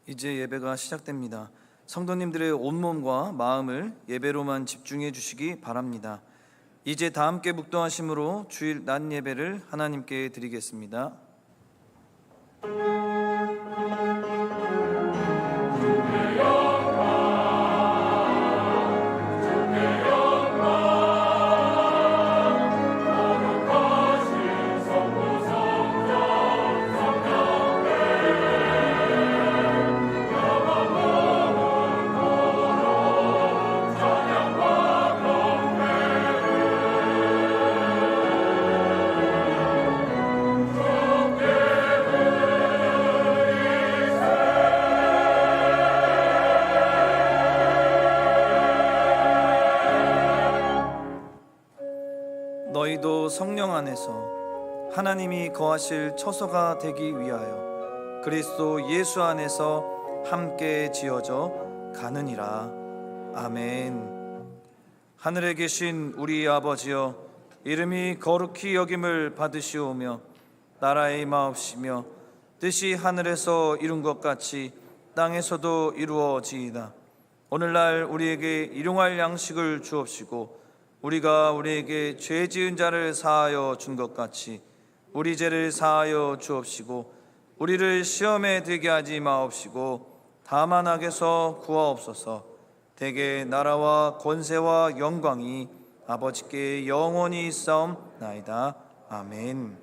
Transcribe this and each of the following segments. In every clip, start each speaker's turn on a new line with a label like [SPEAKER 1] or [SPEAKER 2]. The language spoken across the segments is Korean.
[SPEAKER 1] 이제 예배가 시작됩니다. 성도님들의 온몸과 마음을 예배로만 집중해 주시기 바랍니다. 이제 다 함께 묵도하심으로 주일 낮 예배를 하나님께 드리겠습니다. 너희도 성령 안에서 하나님이 거하실 처소가 되기 위하여 그리스도 예수 안에서 함께 지어져 가느니라. 아멘. 하늘에 계신 우리 아버지여, 이름이 거룩히 여김을 받으시오며 나라의 임하옵시며 뜻이 하늘에서 이룬 것 같이 땅에서도 이루어지이다. 오늘날 우리에게 일용할 양식을 주옵시고 우리가 우리에게 죄 지은 자를 사하여 준 것 같이 우리 죄를 사하여 주옵시고 우리를 시험에 들게 하지 마옵시고 다만 악에서 구하옵소서. 대개 나라와 권세와 영광이 아버지께 영원히 있사옵나이다. 아멘.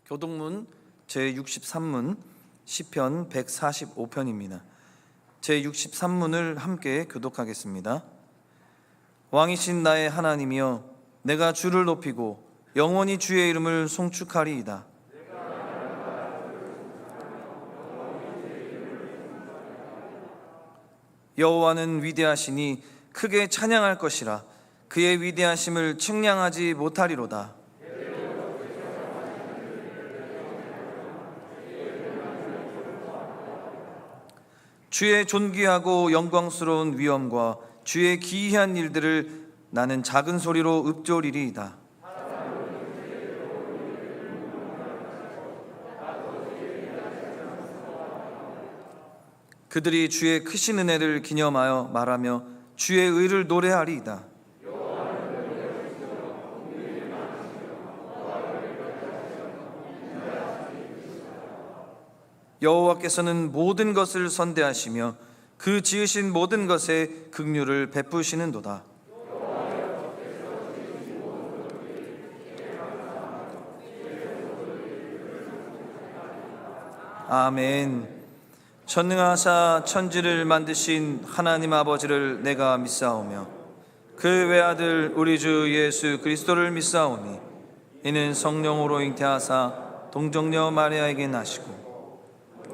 [SPEAKER 1] 교독문 제63문 시편 145편입니다. 제63문을 함께 교독하겠습니다. 왕이신 나의 하나님이여, 내가 주를 높이고 영원히 주의 이름을 송축하리이다. 여호와는 위대하시니 크게 찬양할 것이라. 그의 위대하심을 측량하지 못하리로다. 주의 존귀하고 영광스러운 위엄과 주의 기이한 일들을 나는 작은 소리로 읊조리리이다. 그들이 주의 크신 은혜를 기념하여 말하며 주의 의를 노래하리이다. 여호와께서는 모든 것을 선대하시며 그 지으신 모든 것에 긍휼을 베푸시는도다. 아멘. 전능하사 천지를 만드신 하나님 아버지를 내가 믿사오며 그 외아들 우리 주 예수 그리스도를 믿사오니 이는 성령으로 잉태하사 동정녀 마리아에게 나시고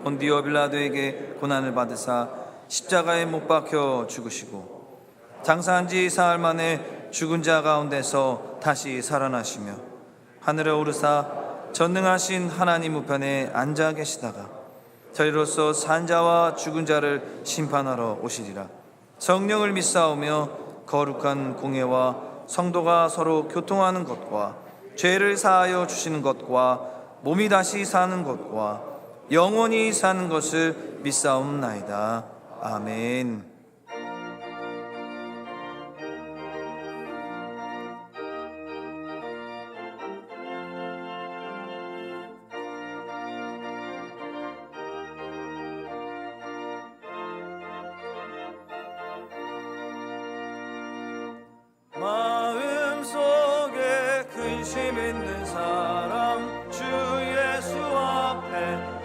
[SPEAKER 1] 본디오 빌라도에게 고난을 받으사 십자가에 못 박혀 죽으시고 장사한 지 사흘 만에 죽은 자 가운데서 다시 살아나시며 하늘에 오르사 전능하신 하나님 우편에 앉아 계시다가 저희로서 산 자와 죽은 자를 심판하러 오시리라. 성령을 믿사오며 거룩한 공예와 성도가 서로 교통하는 것과 죄를 사하여 주시는 것과 몸이 다시 사는 것과 영원히 사는 것을 믿사옵나이다. 아멘. 마음속에 근심 있는 사람 주 예수 앞에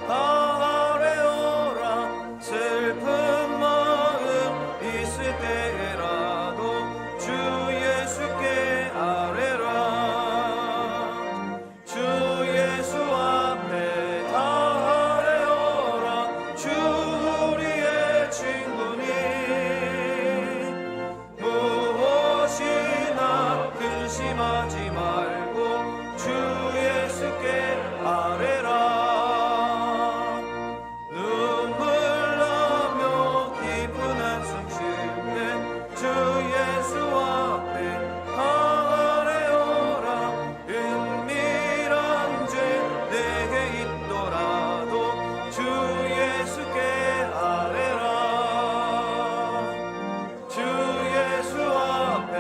[SPEAKER 1] 아뢰오라. 슬픈 마음 있을 때라도 주 예수께 아뢰라. 주 예수 앞에 아뢰오라. 주 우리의 친구니 근심하지 말고 주 예수께 아뢰라. 눈물 나며 깊은 한숨 쉴 때 주 예수 앞에 아뢰오라. 은밀한 죄 내게 있더라도 주 예수께 아뢰라. 주 예수 앞에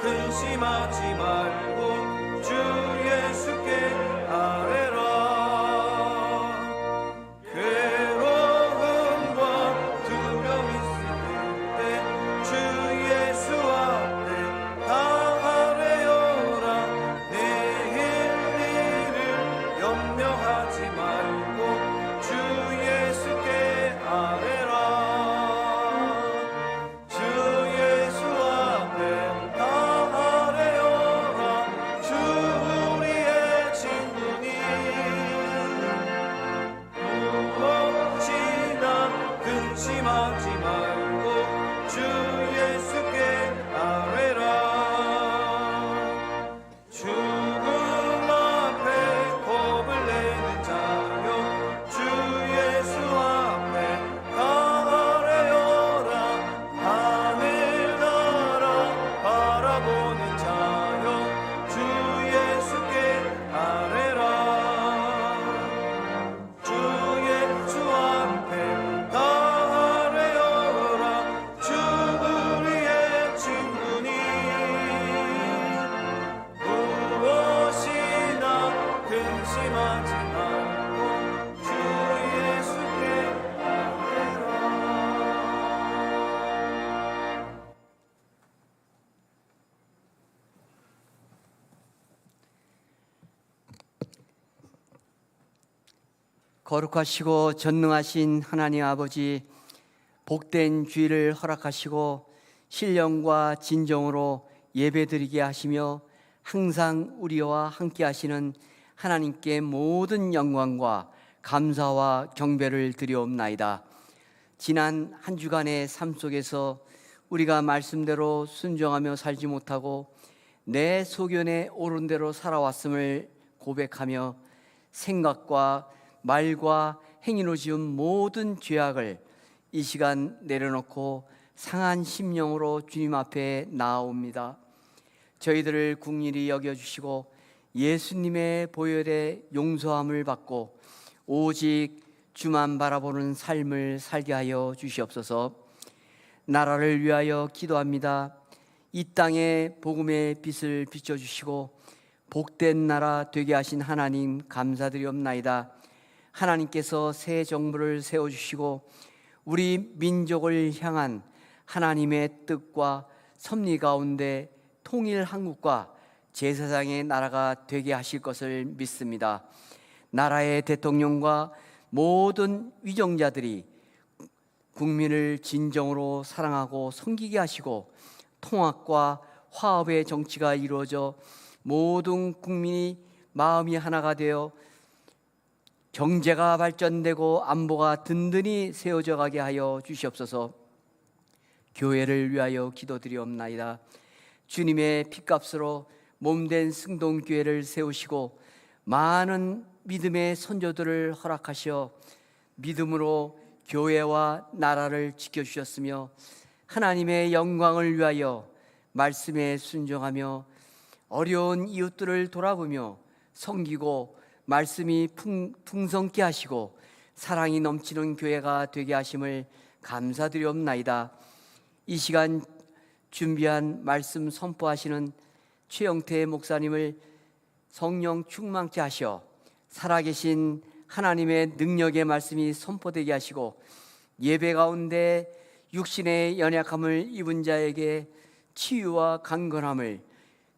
[SPEAKER 1] 근심하지 말고 주 예수께 아뢰라. 괴로움과 두려움 있을 때 주 예수 앞에 아뢰어라. 내일 일을 염려하지 말고 주 예수께 아뢰라. 주 예수 앞에 근심하지 말고 주 예수께 아뢰라. 죽음 앞에 겁을 내는 자여 주 예수 앞에 아뢰어라. 하늘 나라 바라보는 자여 주 예수께 아뢰라. 주 예수 앞에 근심하지 말고 주 예수께 아뢰라.
[SPEAKER 2] 거룩하시고 전능하신 하나님 아버지, 복된 주일을 허락하시고 신령과 진정으로 예배드리게 하시며 항상 우리와 함께 하시는 하나님께 모든 영광과 감사와 경배를 드리옵나이다. 지난 한 주간의 삶 속에서 우리가 말씀대로 순종하며 살지 못하고 내 소견에 오른 대로 살아왔음을 고백하며 생각과 말과 행위로 지은 모든 죄악을 이 시간 내려놓고 상한 심령으로 주님 앞에 나아옵니다. 저희들을 긍휼히 여겨주시고 예수님의 보혈의 용서함을 받고 오직 주만 바라보는 삶을 살게 하여 주시옵소서. 나라를 위하여 기도합니다. 이 땅에 복음의 빛을 비춰주시고 복된 나라 되게 하신 하나님 감사드리옵나이다. 하나님께서 새 정부를 세워주시고 우리 민족을 향한 하나님의 뜻과 섭리 가운데 통일 한국과 제사장의 나라가 되게 하실 것을 믿습니다. 나라의 대통령과 모든 위정자들이 국민을 진정으로 사랑하고 섬기게 하시고 통합과 화합의 정치가 이루어져 모든 국민이 마음이 하나가 되어 경제가 발전되고 안보가 든든히 세워져 가게 하여 주시옵소서. 교회를 위하여 기도드리옵나이다. 주님의 핏값으로 몸된 승동교회를 세우시고 많은 믿음의 선조들을 허락하시어 믿음으로 교회와 나라를 지켜주셨으며 하나님의 영광을 위하여 말씀에 순종하며 어려운 이웃들을 돌아보며 섬기고 말씀이 풍성케 하시고 사랑이 넘치는 교회가 되게 하심을 감사드리옵나이다. 이 시간 준비한 말씀 선포하시는 최영태 목사님을 성령 충만케 하셔 살아계신 하나님의 능력의 말씀이 선포되게 하시고 예배 가운데 육신의 연약함을 입은 자에게 치유와 강건함을,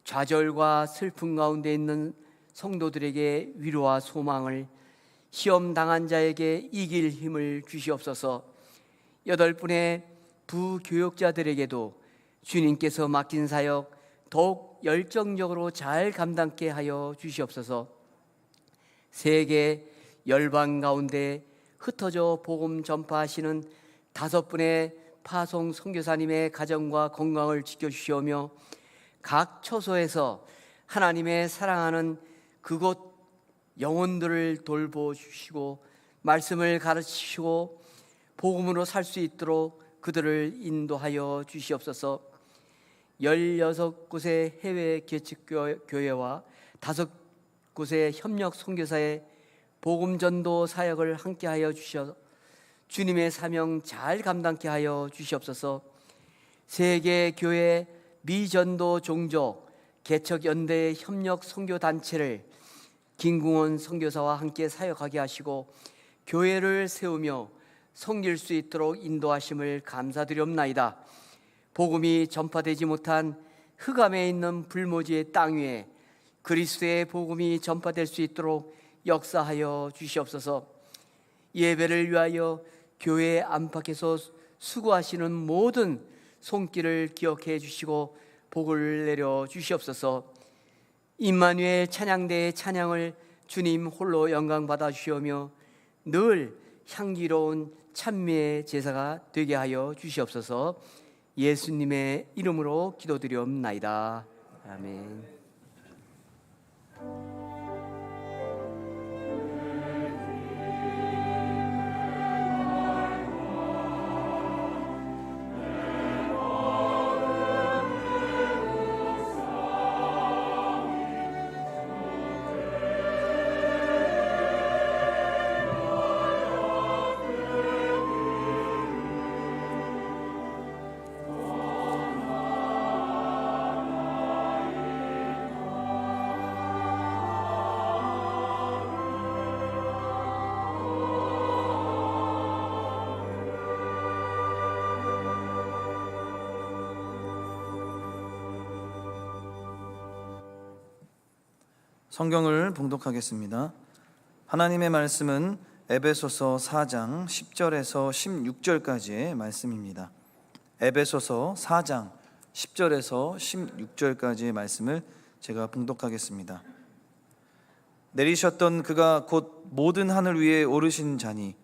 [SPEAKER 2] 좌절과 슬픔 가운데 있는 성도들에게 위로와 소망을, 시험 당한 자에게 이길 힘을 주시옵소서. 8분의 부교역자들에게도 주님께서 맡긴 사역 더욱 열정적으로 잘 감당케 하여 주시옵소서. 세계 열방 가운데 흩어져 복음 전파하시는 5분의 파송 선교사님의 가정과 건강을 지켜주시오며 각 처소에서 하나님의 사랑하는 그곳 영혼들을 돌보주시고 말씀을 가르치시고 복음으로 살 수 있도록 그들을 인도하여 주시옵소서. 16곳의 해외 개척교회와 5곳의 협력 선교사의 복음 전도 사역을 함께하여 주셔 주님의 사명 잘 감당케 하여 주시옵소서. 세계 교회 미전도 종족 개척 연대 협력 선교 단체를 김궁원 선교사와 함께 사역하게 하시고 교회를 세우며 섬길 수 있도록 인도하심을 감사드리옵나이다. 복음이 전파되지 못한 흑암에 있는 불모지의 땅 위에 그리스도의 복음이 전파될 수 있도록 역사하여 주시옵소서. 예배를 위하여 교회 안팎에서 수고하시는 모든 손길을 기억해 주시고 복을 내려 주시옵소서. 임마누엘 찬양대의 찬양을 주님 홀로 영광 받아 주시오며 늘 향기로운 찬미의 제사가 되게 하여 주시옵소서. 예수님의 이름으로 기도드리옵나이다. 아멘.
[SPEAKER 1] 성경을 봉독하겠습니다. 하나님의 말씀은 에베소서 4장 10절에서 16절까지의 말씀입니다. 에베소서 4장 10절에서 16절까지의 말씀을 제가 봉독하겠습니다. 내리셨던 그가 곧 모든 하늘 위에 오르신 자니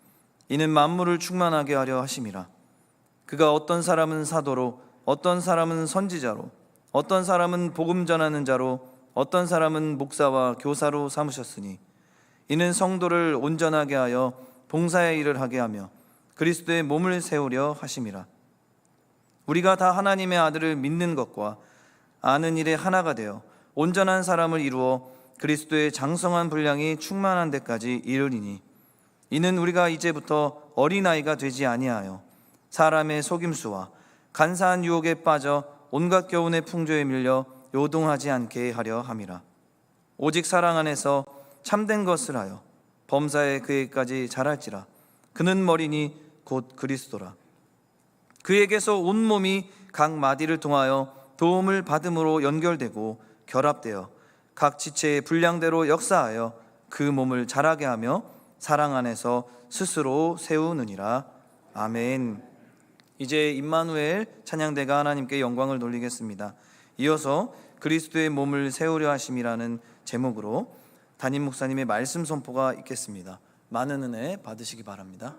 [SPEAKER 1] 이는 만물을 충만하게 하려 하심이라. 그가 어떤 사람은 사도로, 어떤 사람은 선지자로, 어떤 사람은 복음 전하는 자로, 어떤 사람은 목사와 교사로 삼으셨으니 이는 성도를 온전하게 하여 봉사의 일을 하게 하며 그리스도의 몸을 세우려 하심이라. 우리가 다 하나님의 아들을 믿는 것과 아는 일에 하나가 되어 온전한 사람을 이루어 그리스도의 장성한 분량이 충만한 데까지 이르리니 이는 우리가 이제부터 어린아이가 되지 아니하여 사람의 속임수와 간사한 유혹에 빠져 온갖 교훈의 풍조에 밀려 요동하지 않게 하려 함이라. 오직 사랑 안에서 참된 것을 하여 범사에 그에까지 자랄지라. 그는 머리니 곧 그리스도라. 그에게서 온 몸이 각 마디를 통하여 도움을 받음으로 연결되고 결합되어 각 지체의 분량대로 역사하여 그 몸을 자라게 하며 사랑 안에서 스스로 세우느니라. 아멘. 이제 임마누엘 찬양대가 하나님께 영광을 돌리겠습니다. 이어서 그리스도의 몸을 세우려 하심이라는 제목으로 담임 목사님의 말씀 선포가 있겠습니다. 많은 은혜 받으시기 바랍니다.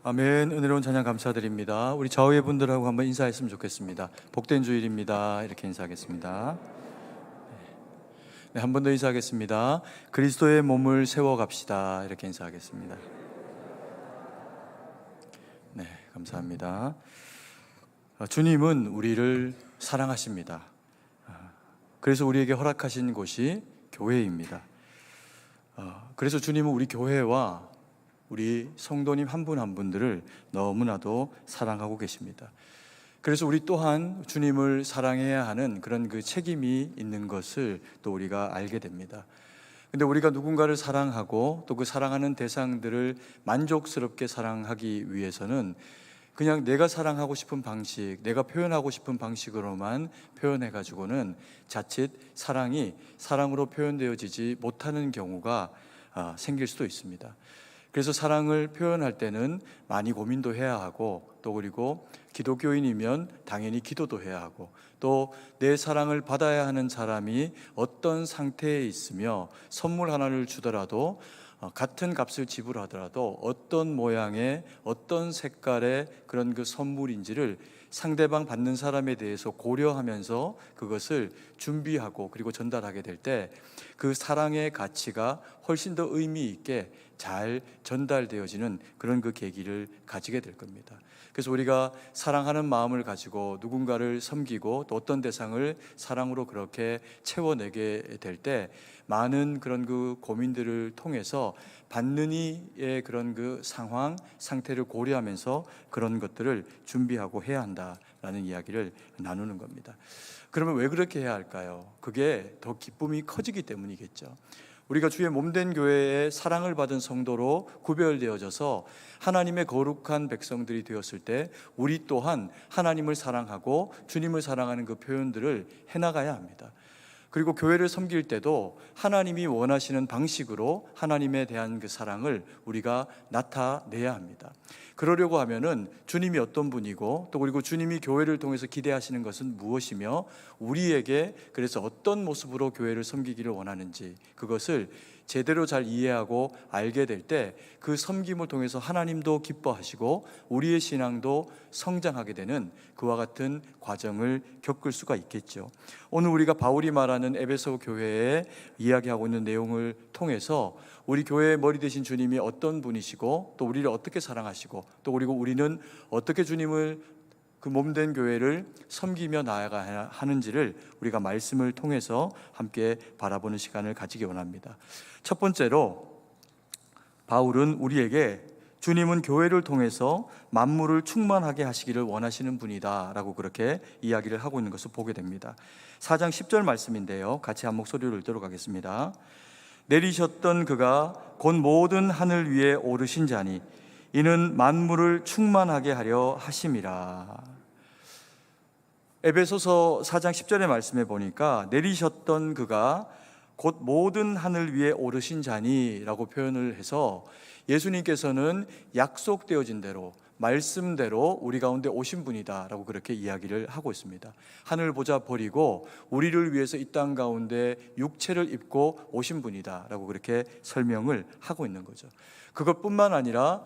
[SPEAKER 3] 아멘. 은혜로운 찬양 감사드립니다. 우리 좌우의 분들하고 한번 인사했으면 좋겠습니다. 복된 주일입니다. 이렇게 인사하겠습니다. 네, 한 번 더 인사하겠습니다. 그리스도의 몸을 세워갑시다. 이렇게 인사하겠습니다. 네, 감사합니다. 주님은 우리를 사랑하십니다. 그래서 우리에게 허락하신 곳이 교회입니다. 그래서 주님은 우리 교회와 우리 성도님 한 분 한 분들을 너무나도 사랑하고 계십니다. 그래서 우리 또한 주님을 사랑해야 하는 그런 그 책임이 있는 것을 또 우리가 알게 됩니다. 근데 우리가 누군가를 사랑하고 또 그 사랑하는 대상들을 만족스럽게 사랑하기 위해서는 그냥 내가 사랑하고 싶은 방식, 내가 표현하고 싶은 방식으로만 표현해 가지고는 자칫 사랑이 사랑으로 표현되어지지 못하는 경우가 생길 수도 있습니다. 그래서 사랑을 표현할 때는 많이 고민도 해야 하고, 또 그리고 기독교인이면 당연히 기도도 해야 하고, 또 내 사랑을 받아야 하는 사람이 어떤 상태에 있으며 선물 하나를 주더라도 같은 값을 지불하더라도 어떤 모양의 어떤 색깔의 그런 그 선물인지를 상대방 받는 사람에 대해서 고려하면서 그것을 준비하고 그리고 전달하게 될 때 그 사랑의 가치가 훨씬 더 의미 있게 잘 전달되어지는 그런 그 계기를 가지게 될 겁니다. 그래서 우리가 사랑하는 마음을 가지고 누군가를 섬기고 또 어떤 대상을 사랑으로 그렇게 채워내게 될 때 많은 그런 그 고민들을 통해서 받는 이의 그런 그 상황, 상태를 고려하면서 그런 것들을 준비하고 해야 한다라는 이야기를 나누는 겁니다. 그러면 왜 그렇게 해야 할까요? 그게 더 기쁨이 커지기 때문이겠죠. 우리가 주의 몸된 교회에 사랑을 받은 성도로 구별되어져서 하나님의 거룩한 백성들이 되었을 때 우리 또한 하나님을 사랑하고 주님을 사랑하는 그 표현들을 해나가야 합니다. 그리고 교회를 섬길 때도 하나님이 원하시는 방식으로 하나님에 대한 그 사랑을 우리가 나타내야 합니다. 그러려고 하면은 주님이 어떤 분이고 또 그리고 주님이 교회를 통해서 기대하시는 것은 무엇이며 우리에게 그래서 어떤 모습으로 교회를 섬기기를 원하는지 그것을 제대로 잘 이해하고 알게 될 때 그 섬김을 통해서 하나님도 기뻐하시고 우리의 신앙도 성장하게 되는 그와 같은 과정을 겪을 수가 있겠죠. 오늘 우리가 바울이 말하는 에베소 교회에 이야기하고 있는 내용을 통해서 우리 교회의 머리 되신 주님이 어떤 분이시고 또 우리를 어떻게 사랑하시고 또 그리고 우리는 어떻게 주님을 그 몸된 교회를 섬기며 나아가야 하는지를 우리가 말씀을 통해서 함께 바라보는 시간을 가지기 원합니다. 첫 번째로 바울은 우리에게 주님은 교회를 통해서 만물을 충만하게 하시기를 원하시는 분이다 라고 그렇게 이야기를 하고 있는 것을 보게 됩니다. 4장 10절 말씀인데요, 같이 한 목소리로 읽도록 하겠습니다. 내리셨던 그가 곧 모든 하늘 위에 오르신 자니 이는 만물을 충만하게 하려 하심이라. 에베소서 4장 10절의 말씀에 보니까 내리셨던 그가 곧 모든 하늘 위에 오르신 자니 라고 표현을 해서 예수님께서는 약속되어진 대로 말씀대로 우리 가운데 오신 분이다 라고 그렇게 이야기를 하고 있습니다. 하늘 보자 버리고 우리를 위해서 이 땅 가운데 육체를 입고 오신 분이다 라고 그렇게 설명을 하고 있는 거죠. 그것뿐만 아니라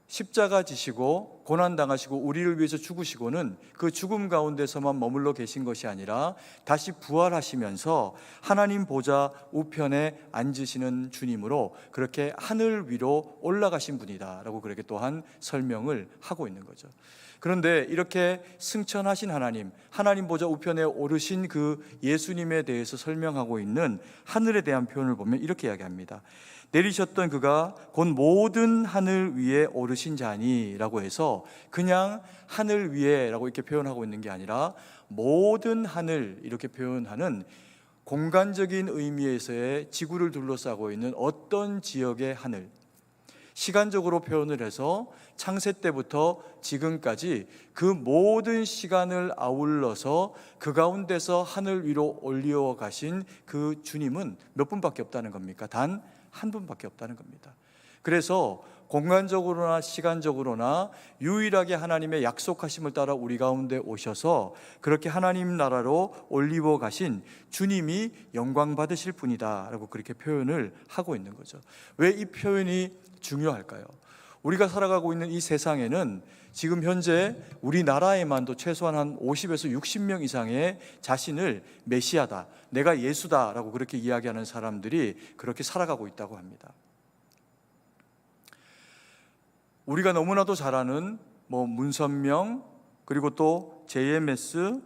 [SPEAKER 3] 십자가 지시고 고난당하시고 우리를 위해서 죽으시고는 그 죽음 가운데서만 머물러 계신 것이 아니라 다시 부활하시면서 하나님 보좌 우편에 앉으시는 주님으로 그렇게 하늘 위로 올라가신 분이다 라고 그렇게 또한 설명을 하고 있는 거죠. 그런데 이렇게 승천하신 하나님 보좌 우편에 오르신 그 예수님에 대해서 설명하고 있는 하늘에 대한 표현을 보면 이렇게 이야기합니다. 내리셨던 그가 곧 모든 하늘 위에 오르신 자니 라고 해서 그냥 하늘 위에 라고 이렇게 표현하고 있는 게 아니라 모든 하늘 이렇게 표현하는 공간적인 의미에서의 지구를 둘러싸고 있는 어떤 지역의 하늘, 시간적으로 표현을 해서 창세 때부터 지금까지 그 모든 시간을 아울러서 그 가운데서 하늘 위로 올리어 가신 그 주님은 몇 분밖에 없다는 겁니까? 단 한 분밖에 없다는 겁니다. 그래서 공간적으로나 시간적으로나 유일하게 하나님의 약속하심을 따라 우리 가운데 오셔서 그렇게 하나님 나라로 올리고 가신 주님이 영광 받으실 분이다 라고 그렇게 표현을 하고 있는 거죠. 왜 이 표현이 중요할까요? 우리가 살아가고 있는 이 세상에는 지금 현재 우리나라에만도 최소한 한 50에서 60명 이상의 자신을 메시아다, 내가 예수다라고 그렇게 이야기하는 사람들이 그렇게 살아가고 있다고 합니다. 우리가 너무나도 잘 아는 문선명, 그리고 또 JMS,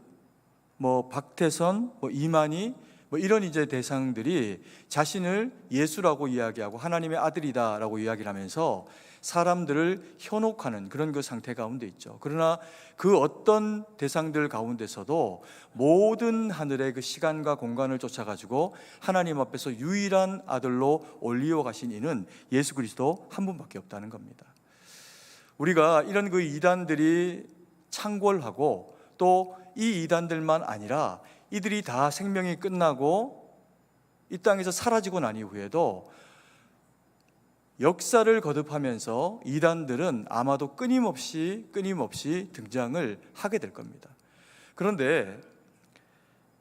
[SPEAKER 3] 박태선, 이만희 이런 이제 대상들이 자신을 예수라고 이야기하고 하나님의 아들이다라고 이야기를 하면서 사람들을 현혹하는 그런 그 상태 가운데 있죠. 그러나 그 어떤 대상들 가운데서도 모든 하늘의 그 시간과 공간을 쫓아가지고 하나님 앞에서 유일한 아들로 올리어 가신 이는 예수 그리스도 한 분밖에 없다는 겁니다. 우리가 이런 그 이단들이 창궐하고 또 이 이단들만 아니라 이들이 다 생명이 끝나고 이 땅에서 사라지고 난 이후에도 역사를 거듭하면서 이단들은 아마도 끊임없이 등장을 하게 될 겁니다. 그런데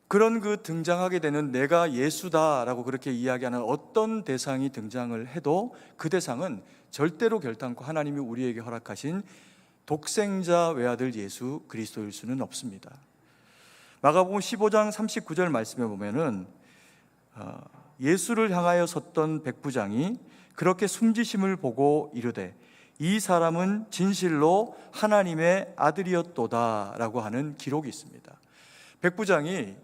[SPEAKER 3] 그런 그 등장하게 되는 내가 예수다라고 그렇게 이야기하는 어떤 대상이 등장을 해도 그 대상은 절대로 결단코 하나님이 우리에게 허락하신 독생자 외아들 예수 그리스도일 수는 없습니다. 마가복음 15장 39절 말씀에 보면은 예수를 향하여 섰던 백부장이 그렇게 숨지심을 보고 이르되 이 사람은 진실로 하나님의 아들이었도다 라고 하는 기록이 있습니다. 백부장이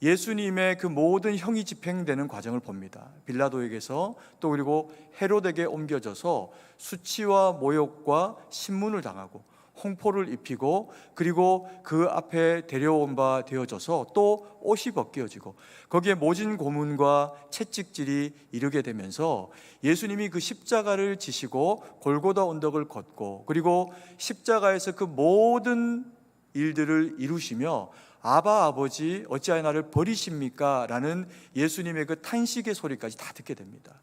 [SPEAKER 3] 예수님의 그 모든 형이 집행되는 과정을 봅니다. 빌라도에게서 또 그리고 헤롯에게 옮겨져서 수치와 모욕과 신문을 당하고 홍포를 입히고 그리고 그 앞에 데려온 바 되어져서 또 옷이 벗겨지고 거기에 모진 고문과 채찍질이 이르게 되면서 예수님이 그 십자가를 지시고 골고다 언덕을 걷고 그리고 십자가에서 그 모든 일들을 이루시며 아바 아버지 어찌하여 나를 버리십니까? 라는 예수님의 그 탄식의 소리까지 다 듣게 됩니다.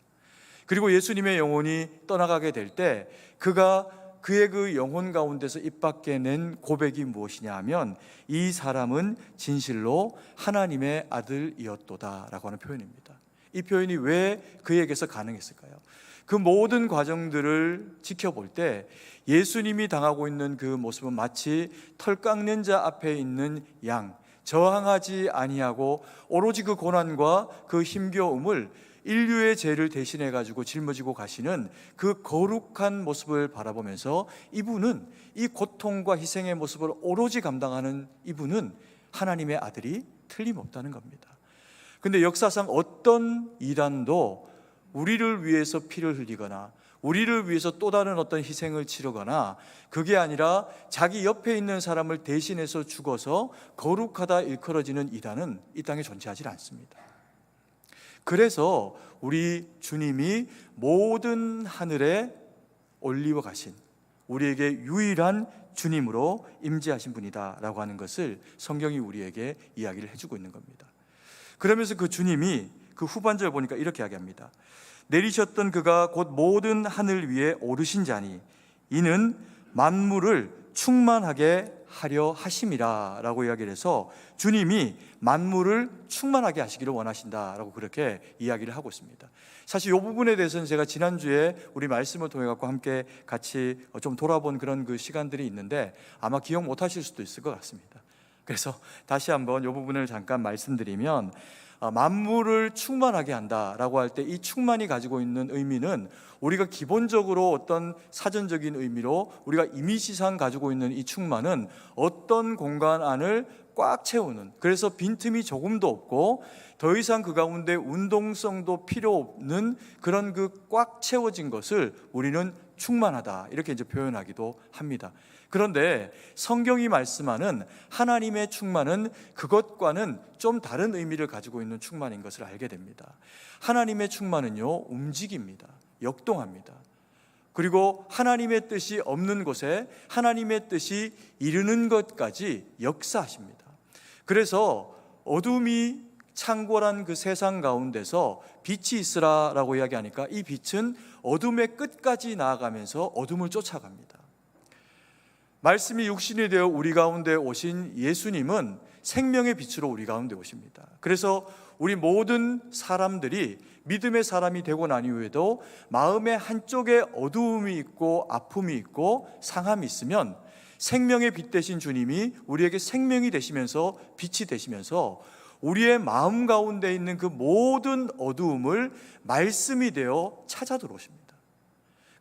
[SPEAKER 3] 그리고 예수님의 영혼이 떠나가게 될 때 그의 그 영혼 가운데서 입 밖에 낸 고백이 무엇이냐 하면 이 사람은 진실로 하나님의 아들이었도다 라고 하는 표현입니다. 이 표현이 왜 그에게서 가능했을까요? 그 모든 과정들을 지켜볼 때 예수님이 당하고 있는 그 모습은 마치 털 깎는 자 앞에 있는 양, 저항하지 아니하고 오로지 그 고난과 그 힘겨움을 인류의 죄를 대신해 가지고 짊어지고 가시는 그 거룩한 모습을 바라보면서 이분은 이 고통과 희생의 모습을 오로지 감당하는 이분은 하나님의 아들이 틀림없다는 겁니다. 근데 역사상 어떤 이단도 우리를 위해서 피를 흘리거나 우리를 위해서 또 다른 어떤 희생을 치르거나 그게 아니라 자기 옆에 있는 사람을 대신해서 죽어서 거룩하다 일컬어지는 이단은 이 땅에 존재하지 않습니다. 그래서 우리 주님이 모든 하늘에 올리워 가신 우리에게 유일한 주님으로 임재하신 분이다라고 하는 것을 성경이 우리에게 이야기를 해주고 있는 겁니다. 그러면서 그 주님이 그 후반절 보니까 이렇게 이야기합니다. 내리셨던 그가 곧 모든 하늘 위에 오르신 자니 이는 만물을 충만하게 하려 하심이라 라고 이야기를 해서 주님이 만물을 충만하게 하시기를 원하신다라고 그렇게 이야기를 하고 있습니다. 사실 이 부분에 대해서는 제가 지난주에 우리 말씀을 통해 갖고 함께 같이 좀 돌아본 그런 그 시간들이 있는데 아마 기억 못 하실 수도 있을 것 같습니다. 그래서 다시 한번 이 부분을 잠깐 말씀드리면 만물을 충만하게 한다라고 할 때 이 충만이 가지고 있는 의미는 우리가 기본적으로 어떤 사전적인 의미로 우리가 이미지상 가지고 있는 이 충만은 어떤 공간 안을 꽉 채우는, 그래서 빈틈이 조금도 없고 더 이상 그 가운데 운동성도 필요 없는 그런 그 꽉 채워진 것을 우리는 충만하다 이렇게 이제 표현하기도 합니다. 그런데 성경이 말씀하는 하나님의 충만은 그것과는 좀 다른 의미를 가지고 있는 충만인 것을 알게 됩니다. 하나님의 충만은요, 움직입니다. 역동합니다. 그리고 하나님의 뜻이 없는 곳에 하나님의 뜻이 이르는 것까지 역사하십니다. 그래서 어둠이 창궐한 그 세상 가운데서 빛이 있으라라고 이야기하니까 이 빛은 어둠의 끝까지 나아가면서 어둠을 쫓아갑니다. 말씀이 육신이 되어 우리 가운데 오신 예수님은 생명의 빛으로 우리 가운데 오십니다. 그래서 우리 모든 사람들이 믿음의 사람이 되고 난 이후에도 마음의 한쪽에 어두움이 있고 아픔이 있고 상함이 있으면 생명의 빛 되신 주님이 우리에게 생명이 되시면서 빛이 되시면서 우리의 마음 가운데 있는 그 모든 어두움을 말씀이 되어 찾아 들어오십니다.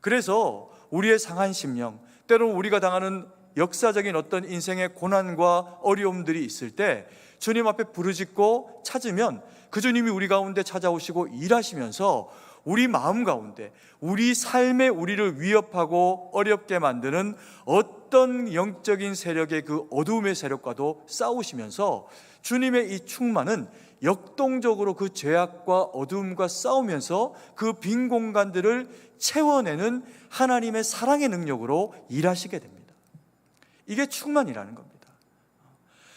[SPEAKER 3] 그래서 우리의 상한 심령, 때로는 우리가 당하는 역사적인 어떤 인생의 고난과 어려움들이 있을 때 주님 앞에 부르짖고 찾으면 그 주님이 우리 가운데 찾아오시고 일하시면서 우리 마음 가운데 우리 삶에 우리를 위협하고 어렵게 만드는 어떤 영적인 세력의 그 어두움의 세력과도 싸우시면서 주님의 이 충만은 역동적으로 그 죄악과 어두움과 싸우면서 그 빈 공간들을 채워내는 하나님의 사랑의 능력으로 일하시게 됩니다. 이게 충만이라는 겁니다.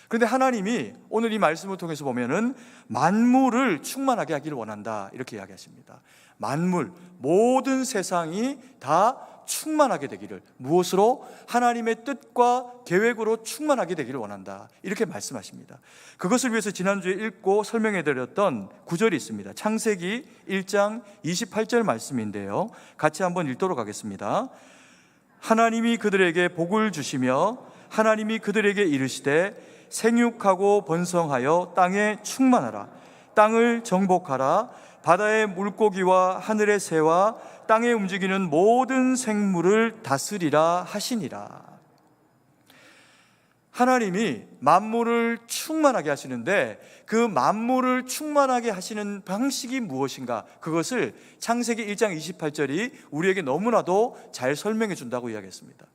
[SPEAKER 3] 그런데 하나님이 오늘 이 말씀을 통해서 보면은 만물을 충만하게 하기를 원한다 이렇게 이야기하십니다. 만물, 모든 세상이 다 충만하게 되기를, 무엇으로? 하나님의 뜻과 계획으로 충만하게 되기를 원한다 이렇게 말씀하십니다. 그것을 위해서 지난주에 읽고 설명해 드렸던 구절이 있습니다. 창세기 1장 28절 말씀인데요, 같이 한번 읽도록 하겠습니다. 하나님이 그들에게 복을 주시며 하나님이 그들에게 이르시되 생육하고 번성하여 땅에 충만하라. 땅을 정복하라. 바다의 물고기와 하늘의 새와 땅에 움직이는 모든 생물을 다스리라 하시니라. 하나님이 만물을 충만하게 하시는데 그 만물을 충만하게 하시는 방식이 무엇인가? 그것을 창세기 1장 28절이 우리에게 너무나도 잘 설명해 준다고 이야기했습니다.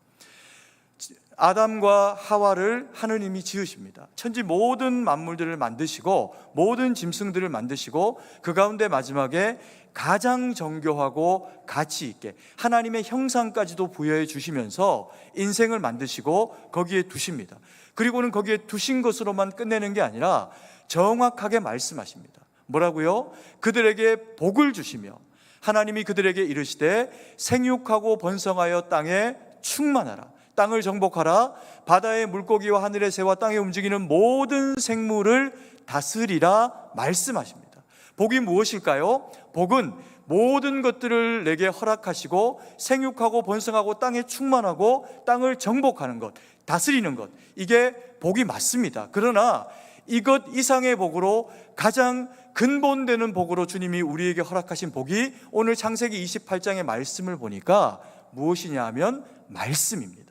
[SPEAKER 3] 아담과 하와를 하느님이 지으십니다. 천지 모든 만물들을 만드시고 모든 짐승들을 만드시고 그 가운데 마지막에 가장 정교하고 가치 있게 하나님의 형상까지도 부여해 주시면서 인생을 만드시고 거기에 두십니다. 그리고는 거기에 두신 것으로만 끝내는 게 아니라 정확하게 말씀하십니다. 뭐라고요? 그들에게 복을 주시며 하나님이 그들에게 이르시되 생육하고 번성하여 땅에 충만하라. 땅을 정복하라. 바다의 물고기와 하늘의 새와 땅에 움직이는 모든 생물을 다스리라 말씀하십니다. 복이 무엇일까요? 복은 모든 것들을 내게 허락하시고 생육하고 번성하고 땅에 충만하고 땅을 정복하는 것, 다스리는 것, 이게 복이 맞습니다. 그러나 이것 이상의 복으로 가장 근본되는 복으로 주님이 우리에게 허락하신 복이 오늘 창세기 28장의 말씀을 보니까 무엇이냐 하면 말씀입니다.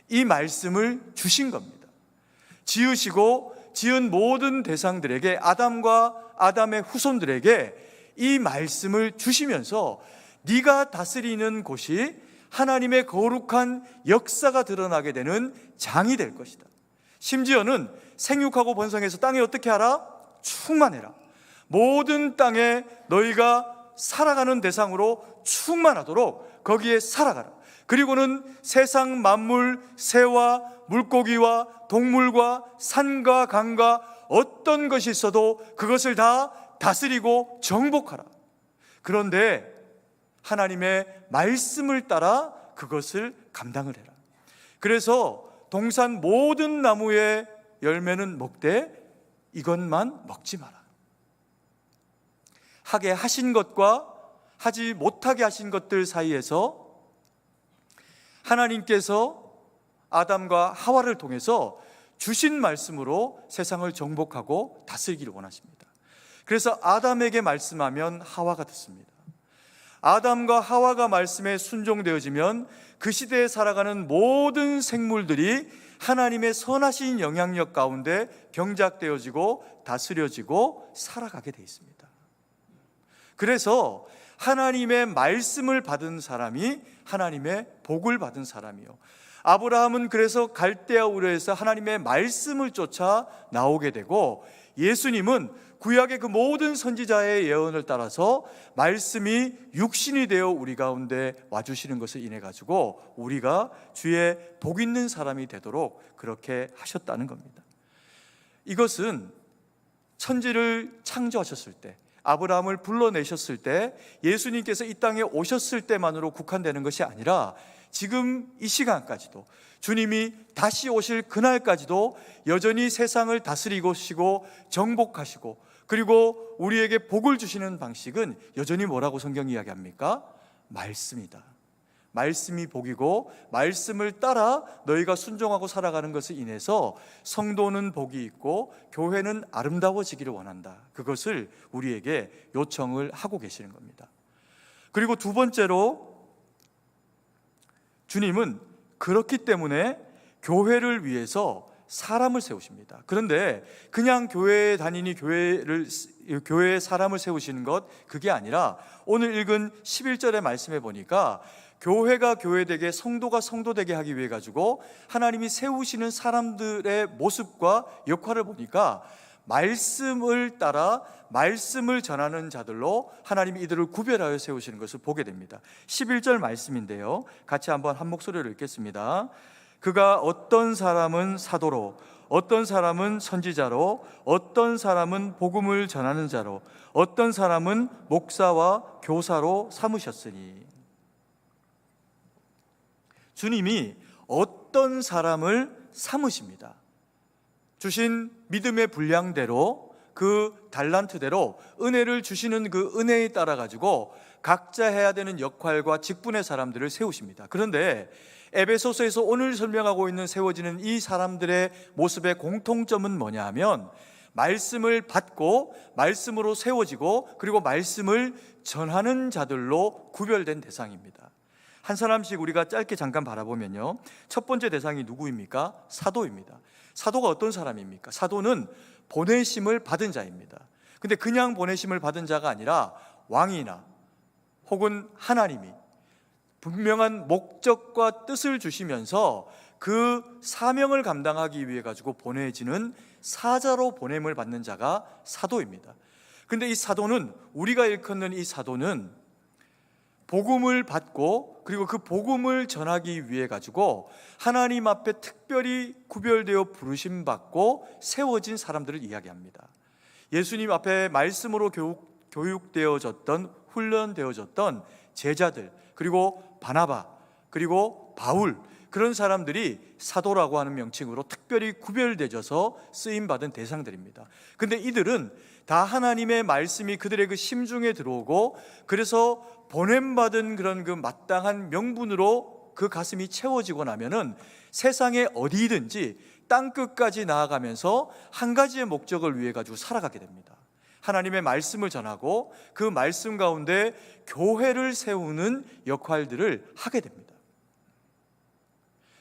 [SPEAKER 3] 이 말씀을 주신 겁니다. 지으시고 지은 모든 대상들에게, 아담과 아담의 후손들에게 이 말씀을 주시면서 네가 다스리는 곳이 하나님의 거룩한 역사가 드러나게 되는 장이 될 것이다. 심지어는 생육하고 번성해서 땅에 어떻게 하라? 충만해라. 모든 땅에 너희가 살아가는 대상으로 충만하도록 거기에 살아가라. 그리고는 세상 만물, 새와 물고기와 동물과 산과 강과 어떤 것이 있어도 그것을 다 다스리고 정복하라. 그런데 하나님의 말씀을 따라 그것을 감당을 해라. 그래서 동산 모든 나무의 열매는 먹되 이것만 먹지 마라. 하게 하신 것과 하지 못하게 하신 것들 사이에서 하나님께서 아담과 하와를 통해서 주신 말씀으로 세상을 정복하고 다스리기를 원하십니다. 그래서 아담에게 말씀하면 하와가 듣습니다. 아담과 하와가 말씀에 순종되어지면 그 시대에 살아가는 모든 생물들이 하나님의 선하신 영향력 가운데 경작되어지고 다스려지고 살아가게 되어 있습니다. 그래서 하나님의 말씀을 받은 사람이 하나님의 복을 받은 사람이요, 아브라함은 그래서 갈대아 우르에서 하나님의 말씀을 쫓아 나오게 되고, 예수님은 구약의 그 모든 선지자의 예언을 따라서 말씀이 육신이 되어 우리 가운데 와주시는 것을 인해 가지고 우리가 주의 복 있는 사람이 되도록 그렇게 하셨다는 겁니다. 이것은 천지를 창조하셨을 때, 아브라함을 불러내셨을 때, 예수님께서 이 땅에 오셨을 때만으로 국한되는 것이 아니라 지금 이 시간까지도, 주님이 다시 오실 그날까지도 여전히 세상을 다스리시고 정복하시고, 그리고 우리에게 복을 주시는 방식은 여전히 뭐라고 성경이 이야기합니까? 말씀이다. 말씀이 복이고 말씀을 따라 너희가 순종하고 살아가는 것을 인해서 성도는 복이 있고 교회는 아름다워지기를 원한다. 그것을 우리에게 요청을 하고 계시는 겁니다. 그리고 두 번째로, 주님은 그렇기 때문에 교회를 위해서 사람을 세우십니다. 그런데 그냥 교회에 다니니 교회에 사람을 세우시는 것, 그게 아니라 오늘 읽은 11절의 말씀에 보니까 교회가 교회되게, 성도가 성도되게 하기 위해 가지고 하나님이 세우시는 사람들의 모습과 역할을 보니까 말씀을 따라 말씀을 전하는 자들로 하나님이 이들을 구별하여 세우시는 것을 보게 됩니다. 11절 말씀인데요, 같이 한번 한 목소리로 읽겠습니다. 그가 어떤 사람은 사도로, 어떤 사람은 선지자로, 어떤 사람은 복음을 전하는 자로, 어떤 사람은 목사와 교사로 삼으셨으니. 주님이 어떤 사람을 삼으십니다. 주신 믿음의 분량대로 그 달란트대로 은혜를 주시는 그 은혜에 따라 가지고 각자 해야 되는 역할과 직분의 사람들을 세우십니다. 그런데 에베소서에서 오늘 설명하고 있는 세워지는 이 사람들의 모습의 공통점은 뭐냐 하면 말씀을 받고 말씀으로 세워지고 그리고 말씀을 전하는 자들로 구별된 대상입니다. 한 사람씩 우리가 짧게 잠깐 바라보면요, 첫 번째 대상이 누구입니까? 사도입니다. 사도가 어떤 사람입니까? 사도는 보내심을 받은 자입니다. 근데 그냥 보내심을 받은 자가 아니라 왕이나 혹은 하나님이 분명한 목적과 뜻을 주시면서 그 사명을 감당하기 위해 가지고 보내지는 사자로 보냄을 받는 자가 사도입니다. 근데 이 사도는, 우리가 일컫는 이 사도는 복음을 받고 그리고 그 복음을 전하기 위해 가지고 하나님 앞에 특별히 구별되어 부르심 받고 세워진 사람들을 이야기합니다. 예수님 앞에 말씀으로 교육되어졌던, 훈련되어졌던 제자들, 그리고 바나바, 그리고 바울, 그런 사람들이 사도라고 하는 명칭으로 특별히 구별되어서 쓰임받은 대상들입니다. 근데 이들은 다 하나님의 말씀이 그들의 그 심중에 들어오고 그래서 보냄받은 그런 그 마땅한 명분으로 그 가슴이 채워지고 나면은 세상에 어디든지 땅끝까지 나아가면서 한 가지의 목적을 위해 가지고 살아가게 됩니다. 하나님의 말씀을 전하고 그 말씀 가운데 교회를 세우는 역할들을 하게 됩니다.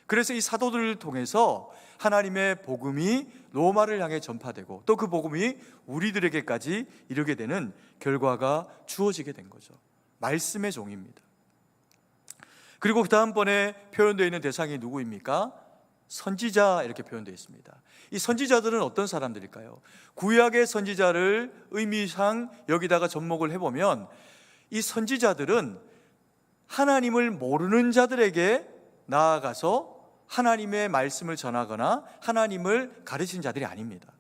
[SPEAKER 3] 그래서 이 사도들을 통해서 하나님의 복음이 로마를 향해 전파되고 또 그 복음이 우리들에게까지 이르게 되는 결과가 주어지게 된 거죠. 말씀의 종입니다. 그리고 그 다음번에 표현되어 있는 대상이 누구입니까? 선지자, 이렇게 표현되어 있습니다. 이 선지자들은 어떤 사람들일까요? 구약의 선지자를 의미상 여기다가 접목을 해보면 이 선지자들은 하나님을 모르는 자들에게 나아가서 하나님의 말씀을 전하거나 하나님을 가르친 자들이 아닙니다.